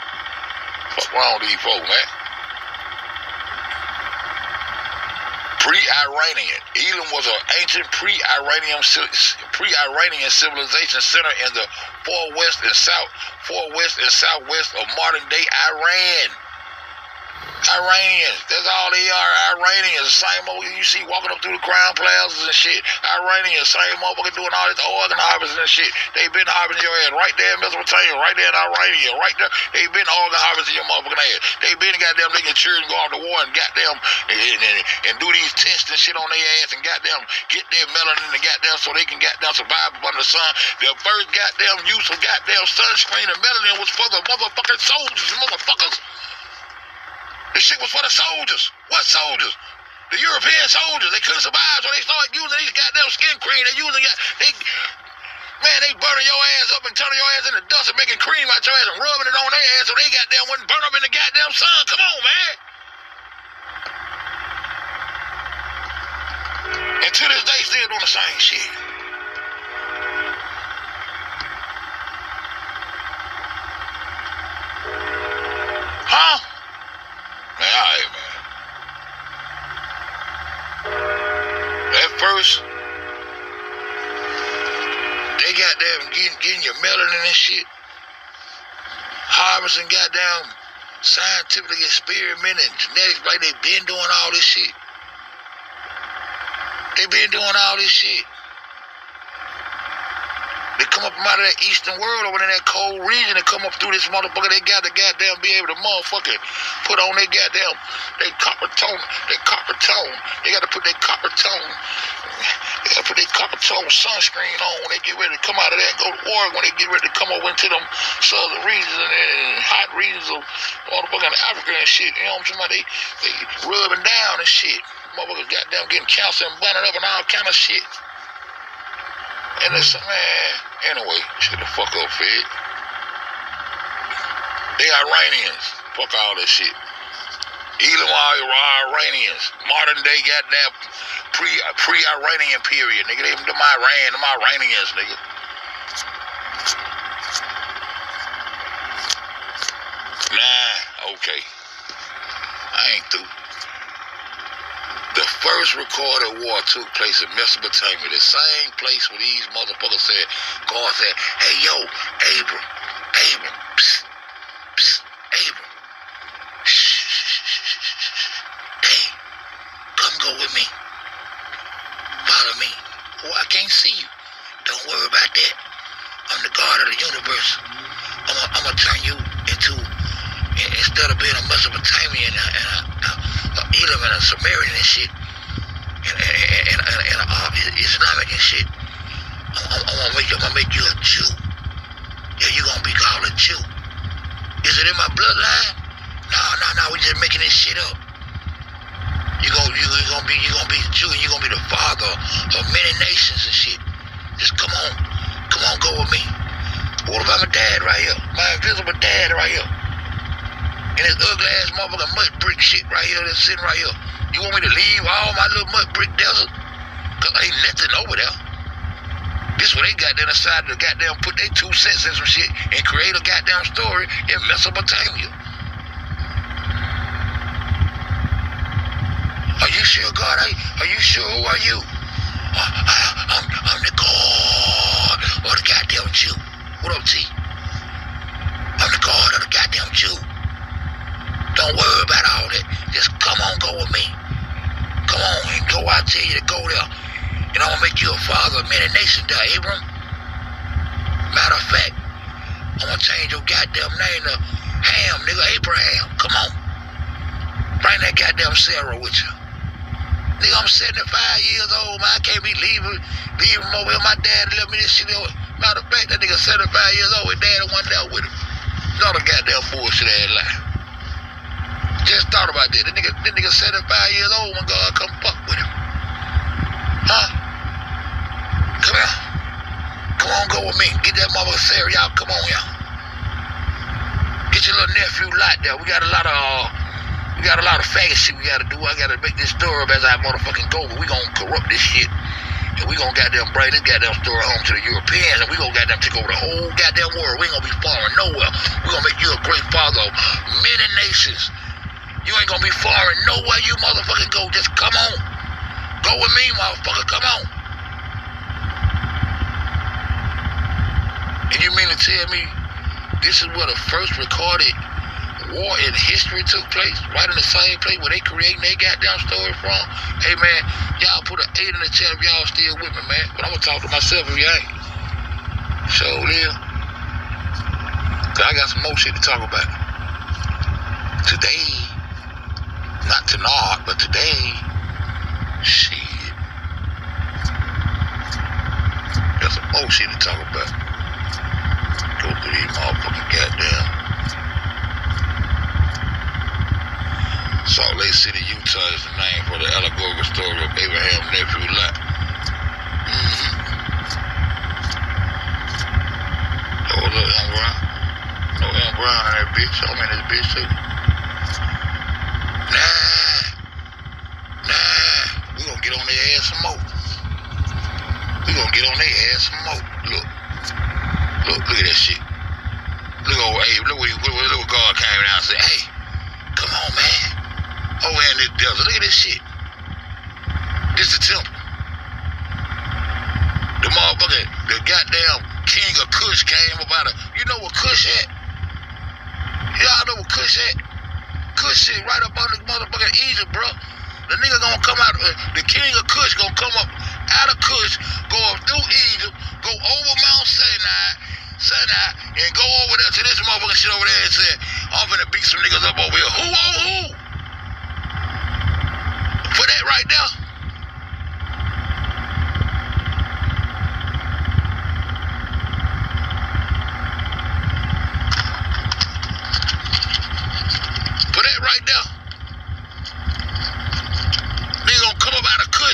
Fuck wrong with these folks, man. Pre-Iranian. Elam was an ancient pre-Iranian civilization center in the far west and southwest of modern-day Iran. Iranians, that's all they are. Iranians, same old you see walking up through the Crown Plazas and shit. Iranians, same motherfucker doing all this organ harvesting and shit. They been harvesting your ass right there in Mesopotamia, right there in Irania, right there. They been organ harvesting your motherfucking ass. They been goddamn making children go off to war and goddamn and do these tests and shit on their ass and goddamn get their melanin and goddamn so they can goddamn survive up under the sun. Their first goddamn use of goddamn sunscreen and melanin was for the motherfucking soldiers, motherfuckers. The shit was for the soldiers. What soldiers? The European soldiers. They couldn't survive, so they started using these goddamn skin cream. They burning your ass up and turning your ass into dust and making cream out your ass and rubbing it on their ass so they goddamn wouldn't burn up in the goddamn sun. Come on, man. And to this day, still doing the same shit. Huh? Man, all right, man. At first, they goddamn getting your melanin and shit. Harvesting goddamn scientifically experimenting genetics like they been doing all this shit. They been doing all this shit. They come up out of that eastern world over in that cold region and come up through this motherfucker. They got to goddamn be able to motherfucking put on their goddamn, they copper tone. They got to put their copper tone. They got to put their copper tone sunscreen on when they get ready to come out of that and go to war. When they get ready to come over into them southern regions and hot regions of motherfucking Africa and shit. You know what I'm talking about? They rubbing down and shit. Motherfuckers goddamn getting cancer and burning up and all kind of shit. And it's, man, anyway, shut the fuck up, Fed. They Iranians. Fuck all this shit. Elam are Iranians. Modern day goddamn pre-Iranian period, nigga. Them Iranians, nigga. Nah, okay. I ain't through. The first recorded war took place in Mesopotamia, the same place where these motherfuckers said, God said, hey, yo, Abram, psst, Abram, shh, hey, come go with me, follow me. Oh, I can't see you. Don't worry about that. I'm the God of the universe. I'm gonna turn you into, instead of being a Mesopotamian and Elam and a Sumerian and shit, and Islamic and shit, I'm gonna make you a Jew. Yeah, you gonna be called a Jew. Is it in my bloodline? No, we just making this shit up. You gonna be a Jew, and you gonna be the father of many nations and shit. Just come on, go with me. What about my dad right here? My invisible dad right here. And this ugly ass motherfucking mud brick shit right here that's sitting right here. You want me to leave all my little mud brick desert? Cause ain't nothing over there. This where they got there decided to goddamn put their 2 cents in some shit and create a goddamn story in Mesopotamia. Are you sure, God? Are you sure? Who are you? I'm the God of the goddamn Jew. What up, T? I'm the God of the goddamn Jew. Don't worry about all that. Just come on, go with me. Come on and go. I tell you to go there. And I'm gonna make you a father of many nations there, Abram. Matter of fact, I'm gonna change your goddamn name to Ham, nigga, Abraham. Come on. Bring that goddamn Sarah with you. Nigga, I'm 75 years old, man. I can't be leaving over here. My dad left me this shit. Matter of fact, that nigga 75 years old. His dad wasn't there with him. Not a goddamn bullshit ass lie. Just thought about that. That nigga 75 years old when God come fuck with him. Huh? Come here. Come on, go with me. Get that motherfucker Sarah, y'all. Come on, y'all. Get your little nephew Lot there. We got a lot of faggot shit we gotta do. I gotta make this story up as I motherfucking go, but we gonna corrupt this shit. And we gonna goddamn bring this goddamn story home to the Europeans, and we gonna goddamn take over the whole goddamn world. We ain't gonna be foreign nowhere. We gonna make you a great father of many nations. You ain't gonna be foreign nowhere you motherfucking go. Just come on. Go with me, motherfucker. Come on. And you mean to tell me this is where the first recorded war in history took place, right in the same place where they creating their goddamn story from. Hey man, y'all put an 8 in the chat if y'all still with me, man. But I'm gonna talk to myself if you ain't. So yeah. I got some more shit to talk about. Today, not tonight, but today, shit. Got some more shit to talk about. Go through these motherfucking goddamn. Salt Lake City, Utah is the name for the allegorical story of Abraham's nephew Lot. Hold up, young Brown. No young Brown in that bitch. I'm in this bitch too. Nah. We gonna get on their ass some more. We gonna get on their ass some more. Look at that shit. Look what God came down and said, hey, come on, man. Over here in this desert. Look at this shit. This the temple. The motherfucker, the goddamn king of Kush came about you know what Kush at? Y'all know what Kush at? Kush shit right up on the motherfucking Egypt, bro. The nigga gonna come out, the king of Kush gonna come up out of Kush, go up through Egypt, go over Mount Sinai, and go over there to this motherfucking shit over there and say, I'm finna beat some niggas up over here. Who on who? For that right there.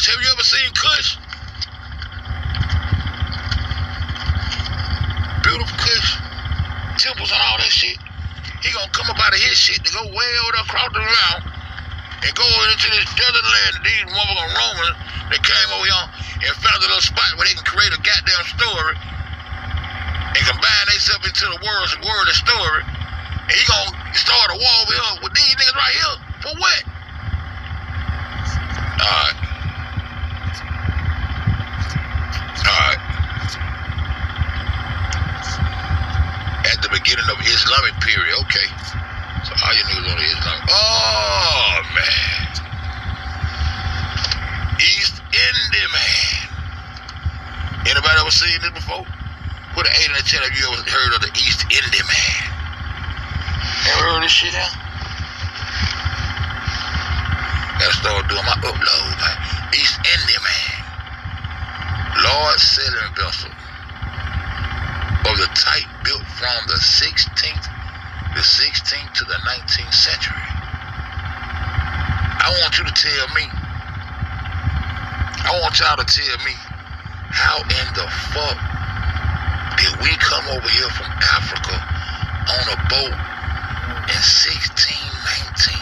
Have you ever seen Kush? Beautiful Kush. Temples and all that shit. He gonna come up out of his shit to go way over there across the mountain and go into this desert land. These motherfucking Romans, they came over here and found a little spot where they can create a goddamn story and combine themselves into the word of story. And he gonna start a war over here with these niggas right here. For what? Alright. At the beginning of Islamic period, okay. So all you niggas on the Islamic. Oh man. East India man. Anybody ever seen this before? Put an 8 in the chat if you ever heard of the East India man. Ever heard of this shit now? Gotta start doing my upload, man. East India man. Large sailing vessel of the type built from the 16th to the 19th century. I want you to tell me, I want y'all to tell me, how in the fuck did we come over here from Africa on a boat in 1619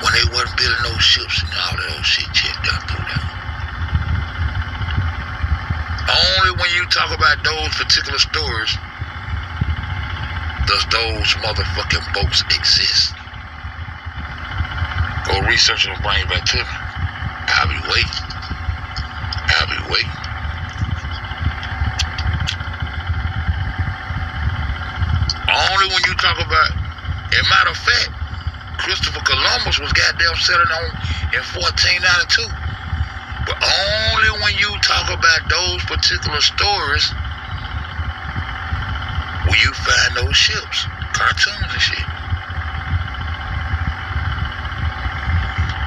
when they wasn't building no ships and all that old shit checked out through there? Only when you talk about those particular stories does those motherfucking boats exist. Go research and bring it back to me. I'll be waiting. Only when you talk about, as a matter of fact, Christopher Columbus was goddamn setting on in 1492. But only when you talk about those particular stories will you find those ships, cartoons and shit.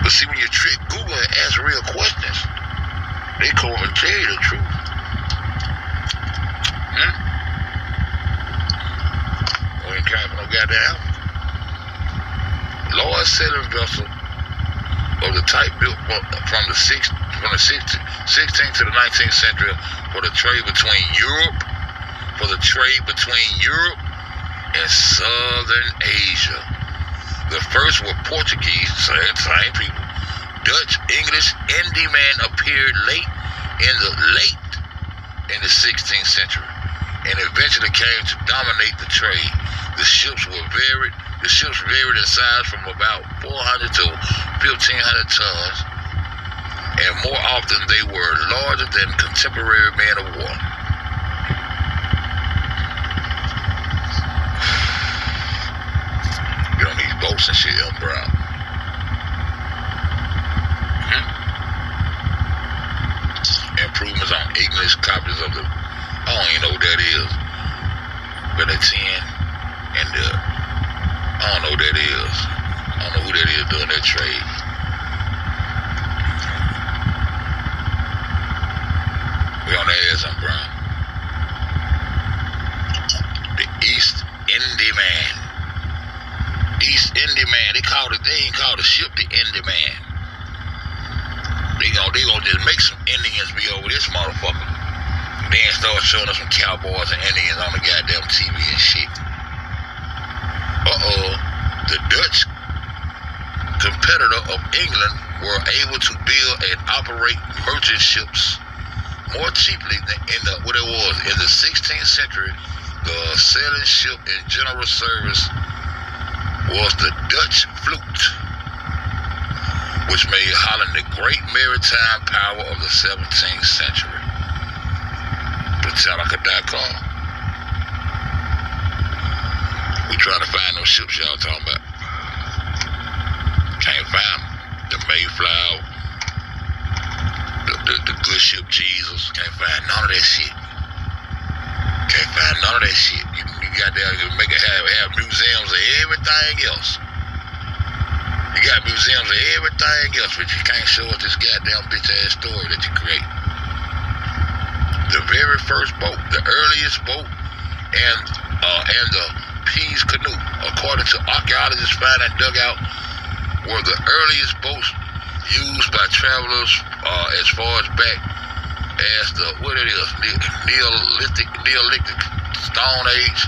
But see, when you trick Google and ask real questions, they come and tell you the truth. We ain't carrying for no goddamn. Large sailing vessel of the type built from the 16th to the 19th century for the trade between Europe and Southern Asia. The first were Portuguese, same people. Dutch, English, Indiaman appeared late in the 16th century and eventually came to dominate the trade. The ships varied in size from about 400 to 1,500 tons, and more often they were larger than contemporary men of war. Nowahs and shit, bro. Improvements on English copies of the, I don't even know what that is, but the 10 and the, I don't know what that is. I don't know who that is doing that trade. We on the ass, bro. The East Indy Man. East Indy Man. They ain't called the ship the Indy Man. They gonna just make some Indians be over this motherfucker. Then start showing us some cowboys and Indians on the goddamn TV and shit. The Dutch competitor of England were able to build and operate merchant ships more cheaply than in the 16th century. The sailing ship in general service was the Dutch fleet, which made Holland the great maritime power of the 17th century. Britannica.com. We trying to find those ships y'all talking about. Can't find them. The Mayflower, the good ship Jesus. Can't find none of that shit. Can't find none of that shit. You got there, you make it have museums of everything else. You got museums of everything else, but you can't show us this goddamn bitch ass story that you create. The very first boat, the earliest boat, and the Pease canoe, according to archaeologists found and dug out, were the earliest boats used by travelers as far as back as the Neolithic Stone Age.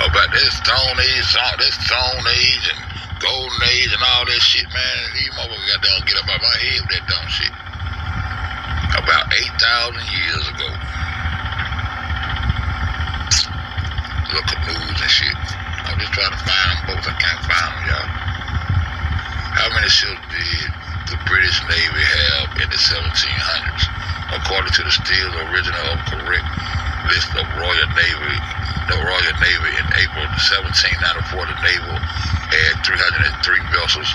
About that Stone Age and Golden Age and all that shit, man. These motherfuckers got down get up out my head with that dumb shit. About 8,000 years ago. Look at news and shit. I'm just trying to find them boats. I can't find them, y'all. How many ships did the British Navy have in the 1700s? According to the still original of correct list of Royal Navy in April 1794, the Naval had 303 vessels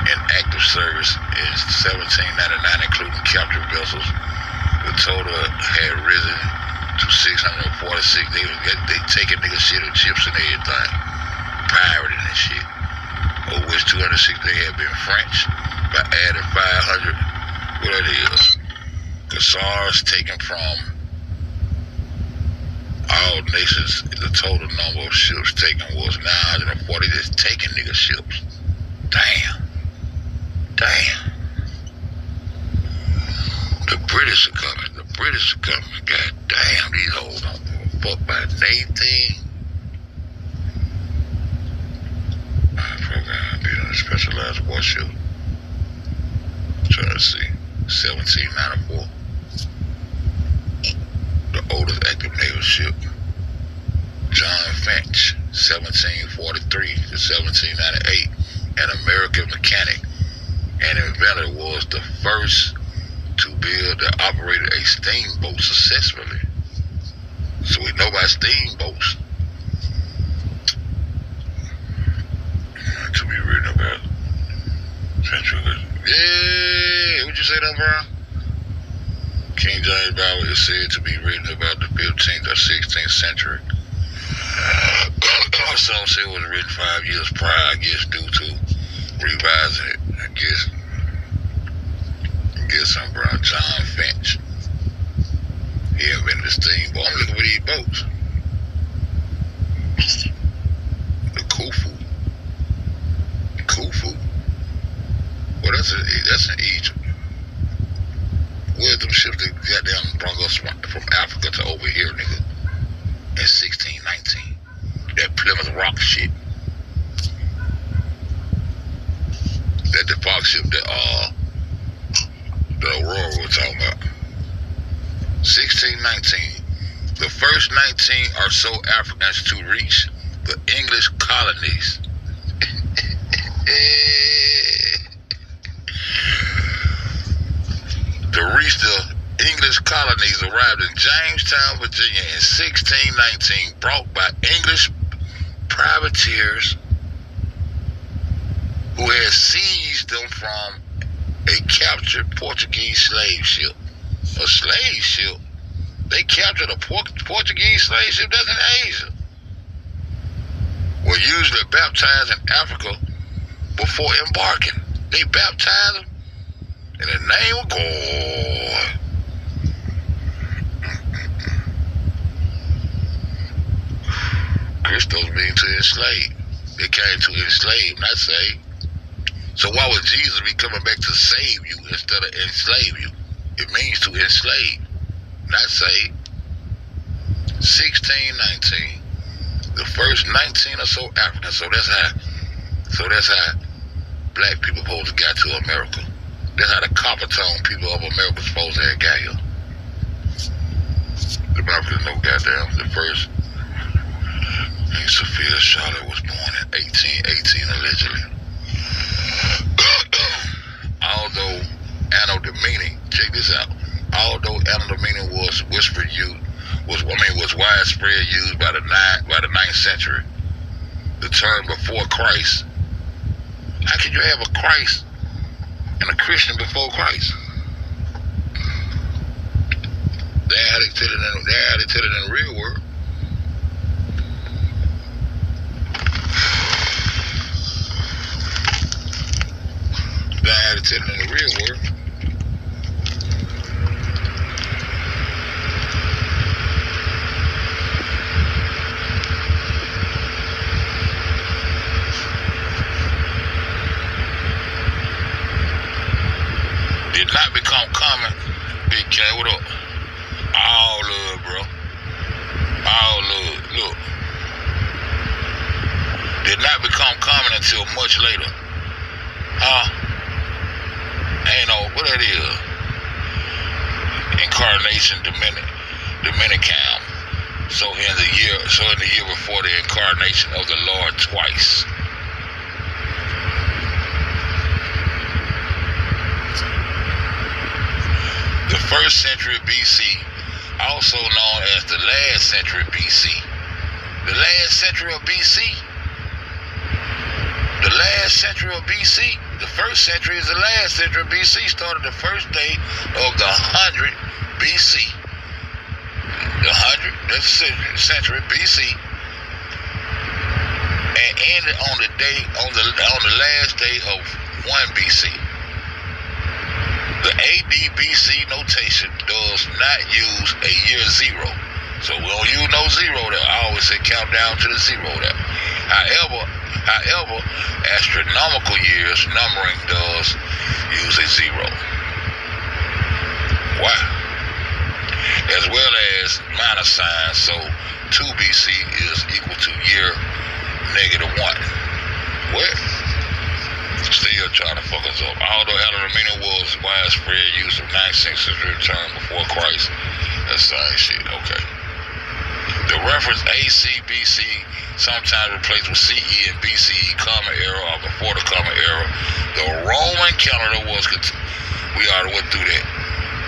in active service in 1799, including captured vessels. The total had risen to 646. They taking nigga shit and chips and everything, pirating and shit. Of which 260 had been French, by adding 500. What it is? Hussars taken from all nations. The total number of ships taken was 940. Just taking nigga ships. Damn. The British are coming. God damn, these hoes don't give a fuck about anything. Program being on a specialized warship. Trying to see. 1794. The oldest active naval ship. John Finch, 1743 to 1798. An American mechanic and inventor, was the first to build and operate a steamboat successfully. So we know about steamboats. To be written about. Yeah, what'd you say that, bro? King James Bible is said to be written about the 15th or 16th century. Some say it was written 5 years prior, I guess, due to revising it. I guess something, bro. John Finch. He invented the steamboat. I'm looking for these boats. The Khufu. Well, that's in Egypt. Where's them ships that got down and brought us from Africa to over here, nigga? In 1619. That Plymouth Rock shit. That the Fox ship that the Aurora was talking about. 1619. The first 19 or so Africans to reach the English colonies. To reach the English English colonies arrived in Jamestown, Virginia in 1619, brought by English privateers who had seized them from a captured Portuguese slave ship. A slave ship? They captured a Portuguese slave ship that's in Asia. Were usually baptized in Africa before embarking. They baptized them in the name of God. Christos means to enslave. They came to enslave, not save. So why would Jesus be coming back to save you instead of enslave you? It means to enslave, not save. 1619. The first 19 or so Africans. So that's how black people supposed to got to America. That's how the copper tone people of America supposed to have got here. The Americans know goddamn. The first Sophia Charlotte was born in 1818 allegedly. Although Anno Domini, check this out. Although Anno Domini was widespread used by the 9th century, the term before Christ. How can you have a Christ and a Christian before Christ? That's how they tell it in the real world. That's how they tell it in the real world. Did not become common. Big K, what up? All love, bro. All love. Look. Did not become common until much later. Ain't no, what that is? Incarnation Dominican. So in the year before the incarnation of the Lord twice. The 1st century BC, also known as the last century BC. The last century of BC? The last century of BC? The 1st century is the last century of BC. Started the first day of the 100 BC. The 100, that's the century BC. And ended on the last day of 1 BC. The AD-BC notation does not use a year zero. So we don't use no zero there. I always say count down to the zero there. However, astronomical years numbering does use a zero. Wow. As well as minus signs, so 2 BC is equal to year -1. What? Still trying to fuck us up. Although Anno Domini was widespread use of 19th century term before Christ. That's same shit, okay. The reference AC, BC, sometimes replaced with CE and BCE, common era or before the common era. The Roman calendar was, we already went through that.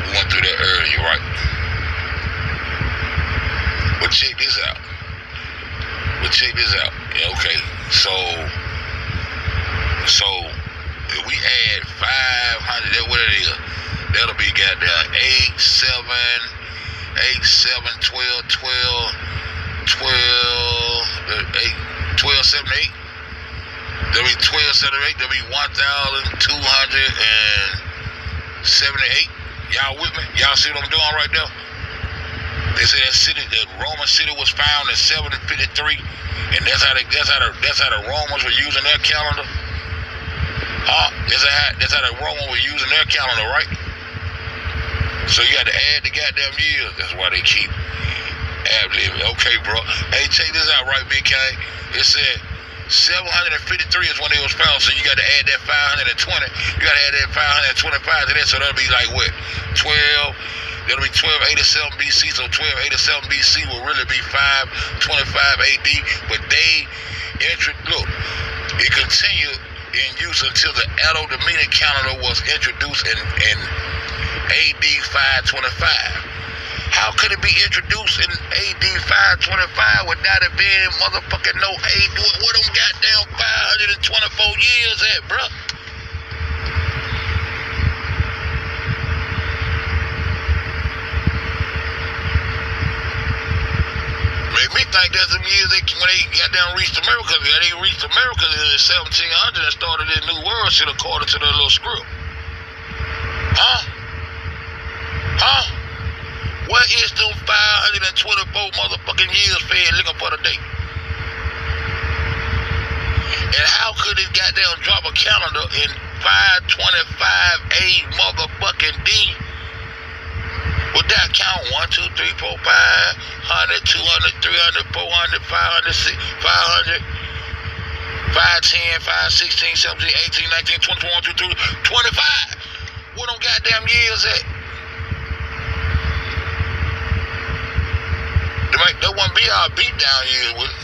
We went through that earlier, you're right. But check this out. Yeah, okay, so if we add 500, that's what it is. That'll be goddamn 8, 7, 12, 7, 8. That'll be 12, 7, 8. That'll be 1,278. Y'all with me? Y'all see what I'm doing right there? They say that Roman city was found in 753, and that's how the Romans were using their calendar. That's how the Romans were using their calendar, right? So you got to add the goddamn years. That's why they keep ad-libbing. Okay, bro. Hey, check this out, right, Big K? It said 753 is when it was found, so you got to add that 520. You got to add that 525 to that, so that'll be like what? 12. That'll be 1287 BC, so 1287 BC will really be 525 AD. But look, it continued in use until the Anno Domini calendar was introduced in AD 525. How could it be introduced in AD 525 without it being motherfucking no AD? What them goddamn 524 years at, bruh? Make me think that's them years when they got down reached America. They reached America in the 1700s and started this new world shit according to their little script. Huh? What is them 524 motherfucking years fed looking for today? And how could it goddamn drop a calendar in 525 A motherfucking D? Would that count 1, 2, 3, 4, 500, 200, 300, 400, 500, 500, 510, 516, 17, 18, 19, 20, 21, 22, 25? What them goddamn years at? That wouldn't be our beatdown years, would it?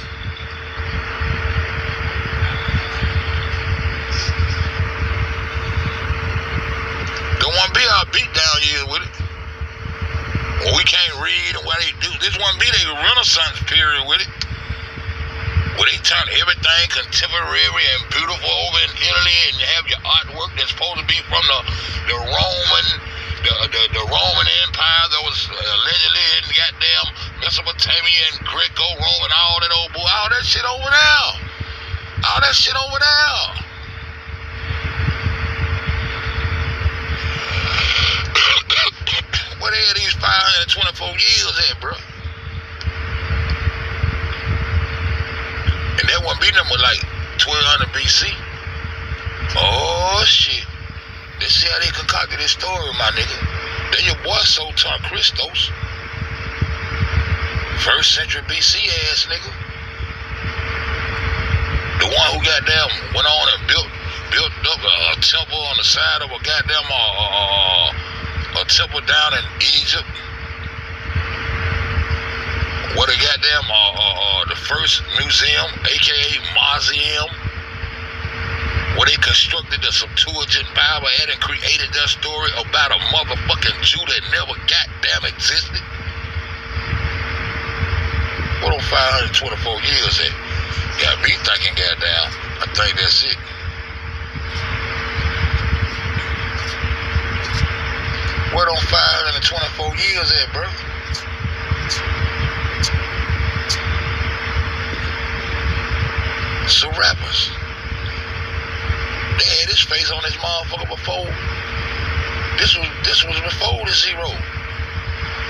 That wouldn't be our beatdown years, would it? Well, we can't read and what they do. This wouldn't be their Renaissance period, would it? Where they turn everything contemporary and beautiful over in Italy, and you have your artwork that's supposed to be from the Roman Empire that was allegedly in goddamn Mesopotamia and Greco-Roman, all that old boy, all that shit over there. All that shit over there. Where they had these 524 years at, bro? And that wouldn't be number like 1200 BC. Oh shit. Let's see how they concocted this story, my nigga. Then your boy Sotar Christos. 1st century BC ass nigga. The one who goddamn went on and built up a temple on the side of a goddamn a temple down in Egypt. What a goddamn the first museum, aka mausoleum, where they constructed the Septuagint Bible and created that story about a motherfucking Jew that never goddamn existed. What on 524 years at? Got me thinking goddamn, I think that's it. What on 524 years at, bro? So rappers, they had his face on this motherfucker before. This was before the zero.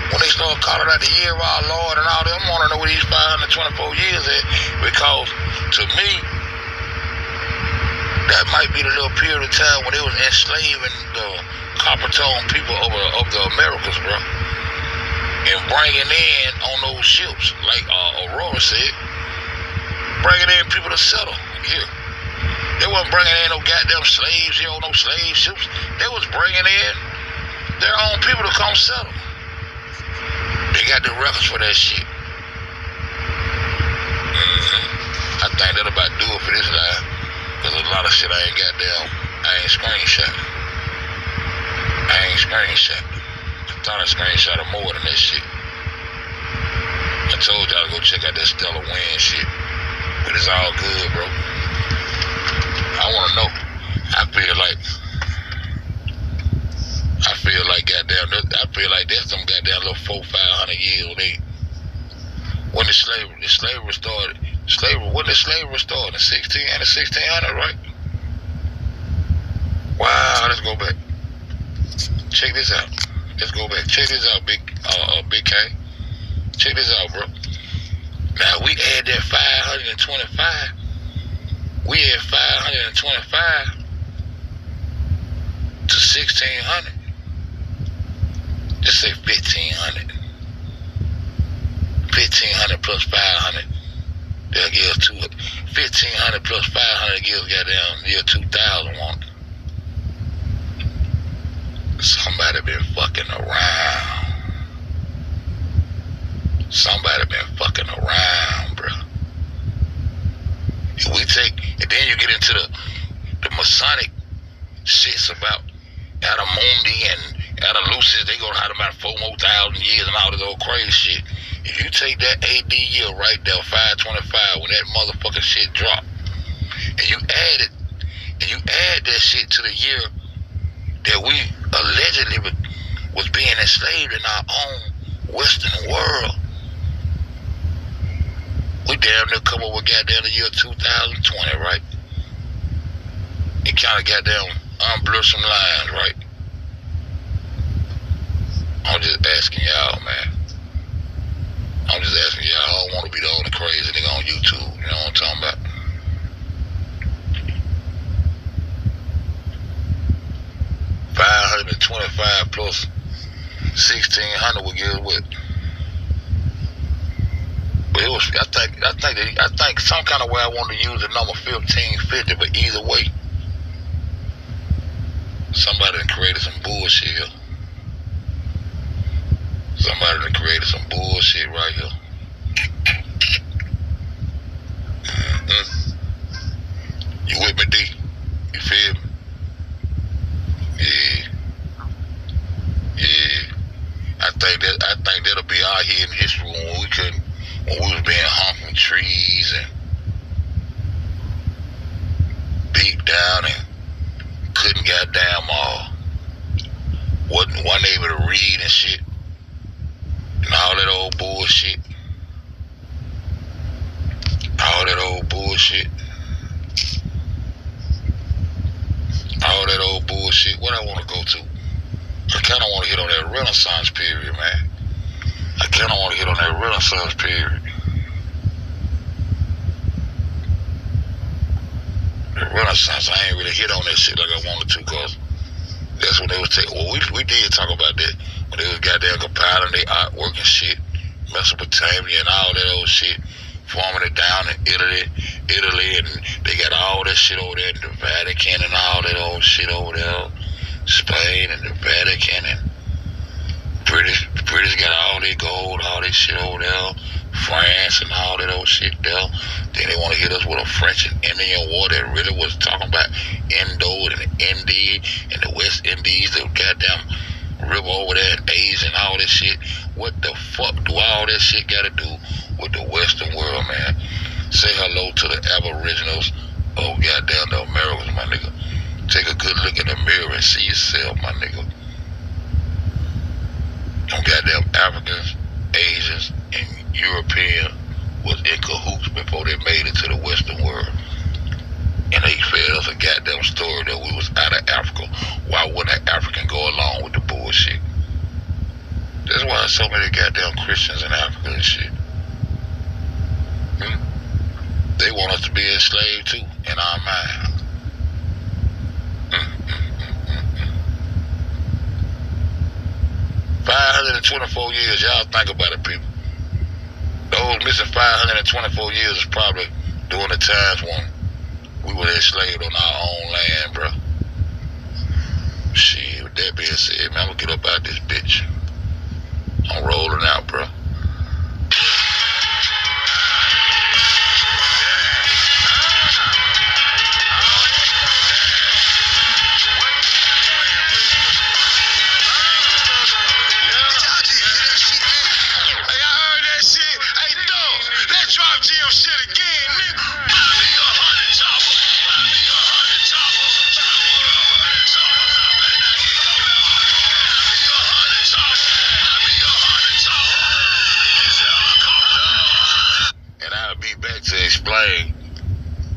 When they started calling out the year of our Lord and all that, I want to know what these 524 years at, because to me, that might be the little period of time when they was enslaving the copper tone people of the Americas, bro, and bringing in on those ships, like Aurora said, bringing in people to settle here. They wasn't bringing in no goddamn slaves here on no slave ships. They was bringing in their own people to come settle. They got the records for that shit. I think that'll about do it for this live. Cause a lot of shit I ain't screenshot. I thought I screenshotted more than that shit. I told y'all to go check out that Stellar Wind shit. But it's all good, bro. I want to know. I feel like that's some goddamn little 400-500 years. When the slavery started. When the slavery started? In 1600, right? Wow, let's go back. Check this out. Let's go back. Check this out, Big K. Check this out, bro. Now we add that 525. We add 525 to 1600. Just say 1500. 1500 plus 500. They'll give us 1500 plus 500 gives goddamn year 2000 one. Somebody been fucking around. Somebody been fucking around, bro. And then you get into the Masonic shits about Adamundi Adolusis, they gonna have about 4 more thousand years and all this old crazy shit. If you take that AD year right there, 525, when that motherfucking shit dropped, and you add that shit to the year that we allegedly was being enslaved in our own Western world, we damn near come up with goddamn the year 2020, right? It kind of goddamn unblur some lines, right? I'm just asking y'all, man. I'm just asking y'all. I don't want to be the only crazy nigga on YouTube. You know what I'm talking about? $525 plus 1,600 would give what? But it was. I think some kind of way I wanted to use the number 1550. But either way, somebody done created some bullshit here. Somebody done created some bullshit right here. You with me, D? You feel me? Yeah. I think that'll be our hidden history when we was being hung from trees and beat down and couldn't goddamn wasn't able to read and shit. And all that old bullshit. All that old bullshit. All that old bullshit. What I want to go to? I kind of want to hit on that Renaissance period, man. I kind of want to hit on that Renaissance period. The Renaissance, I ain't really hit on that shit like I wanted to, because that's when they was taking. Well, we did talk about that. When they was goddamn compiling their artwork and shit, Mesopotamia and all that old shit, forming it down in Italy, and they got all that shit over there in the Vatican and all that old shit over there, Spain and the Vatican, and the British got all their gold, all that shit over there, France and all that old shit there. Then they want to hit us with a French and Indian war that really was talking about Indo and India and the West Indies, the goddamn river over there in Asia and all that shit. What the fuck do all that shit got to do with the Western world, man? Say hello to the Aboriginals of goddamn the Americans, my nigga. Take a good look in the mirror and see yourself, my nigga. Them goddamn Africans, Asians, and Europeans was in cahoots before they made it to the Western world. And they fed us a goddamn story that we was out of Africa. Why wouldn't an African go along with the bullshit? That's why so many goddamn Christians in Africa and shit. They want us to be enslaved too, in our mind. 524 years, y'all think about it, people. Those missing 524 years is probably during the times when we were enslaved on our own land, bro. Shit, with that being said, man, I'm gonna get up out this bitch. I'm rolling out, bro. Explain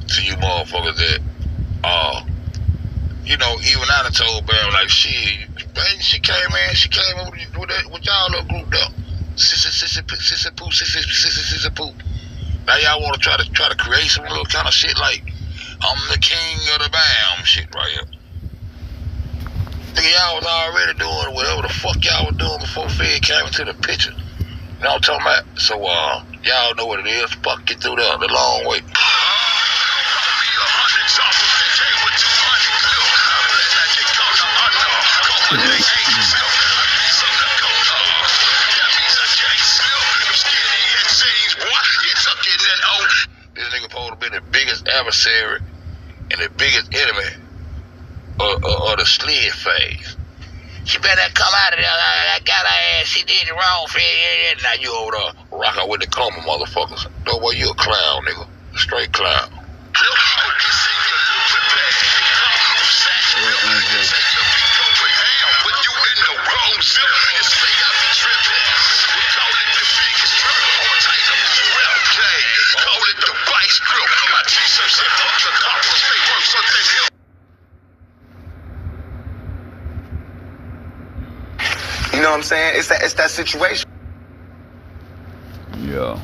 to you motherfuckers that, you know, even I done told Bam, like, she came up with y'all little group though. Sissy Poo. Now y'all want to try to create some little kind of shit like, I'm the king of the Bam shit right here. Nigga, y'all was already doing whatever the fuck y'all was doing before Fed came into the picture. You know what I'm talking about? So, y'all know what it is. Fuck, get through the long way. This nigga supposed to be the biggest adversary and the biggest enemy of the slid phase. She better come out of there. I got her ass. She did it wrong. Now you over there rocking with the coma motherfuckers. No, boy, you a clown, nigga. A straight clown. You know what I'm saying? It's that situation. Yeah.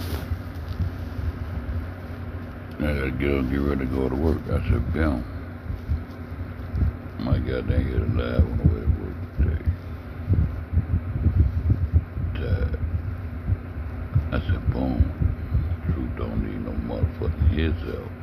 I gotta get ready to go to work. I said, bam. My goddamn get alive on the way to work today. Tired. I said, boom. Truth don't need no motherfucking hits out.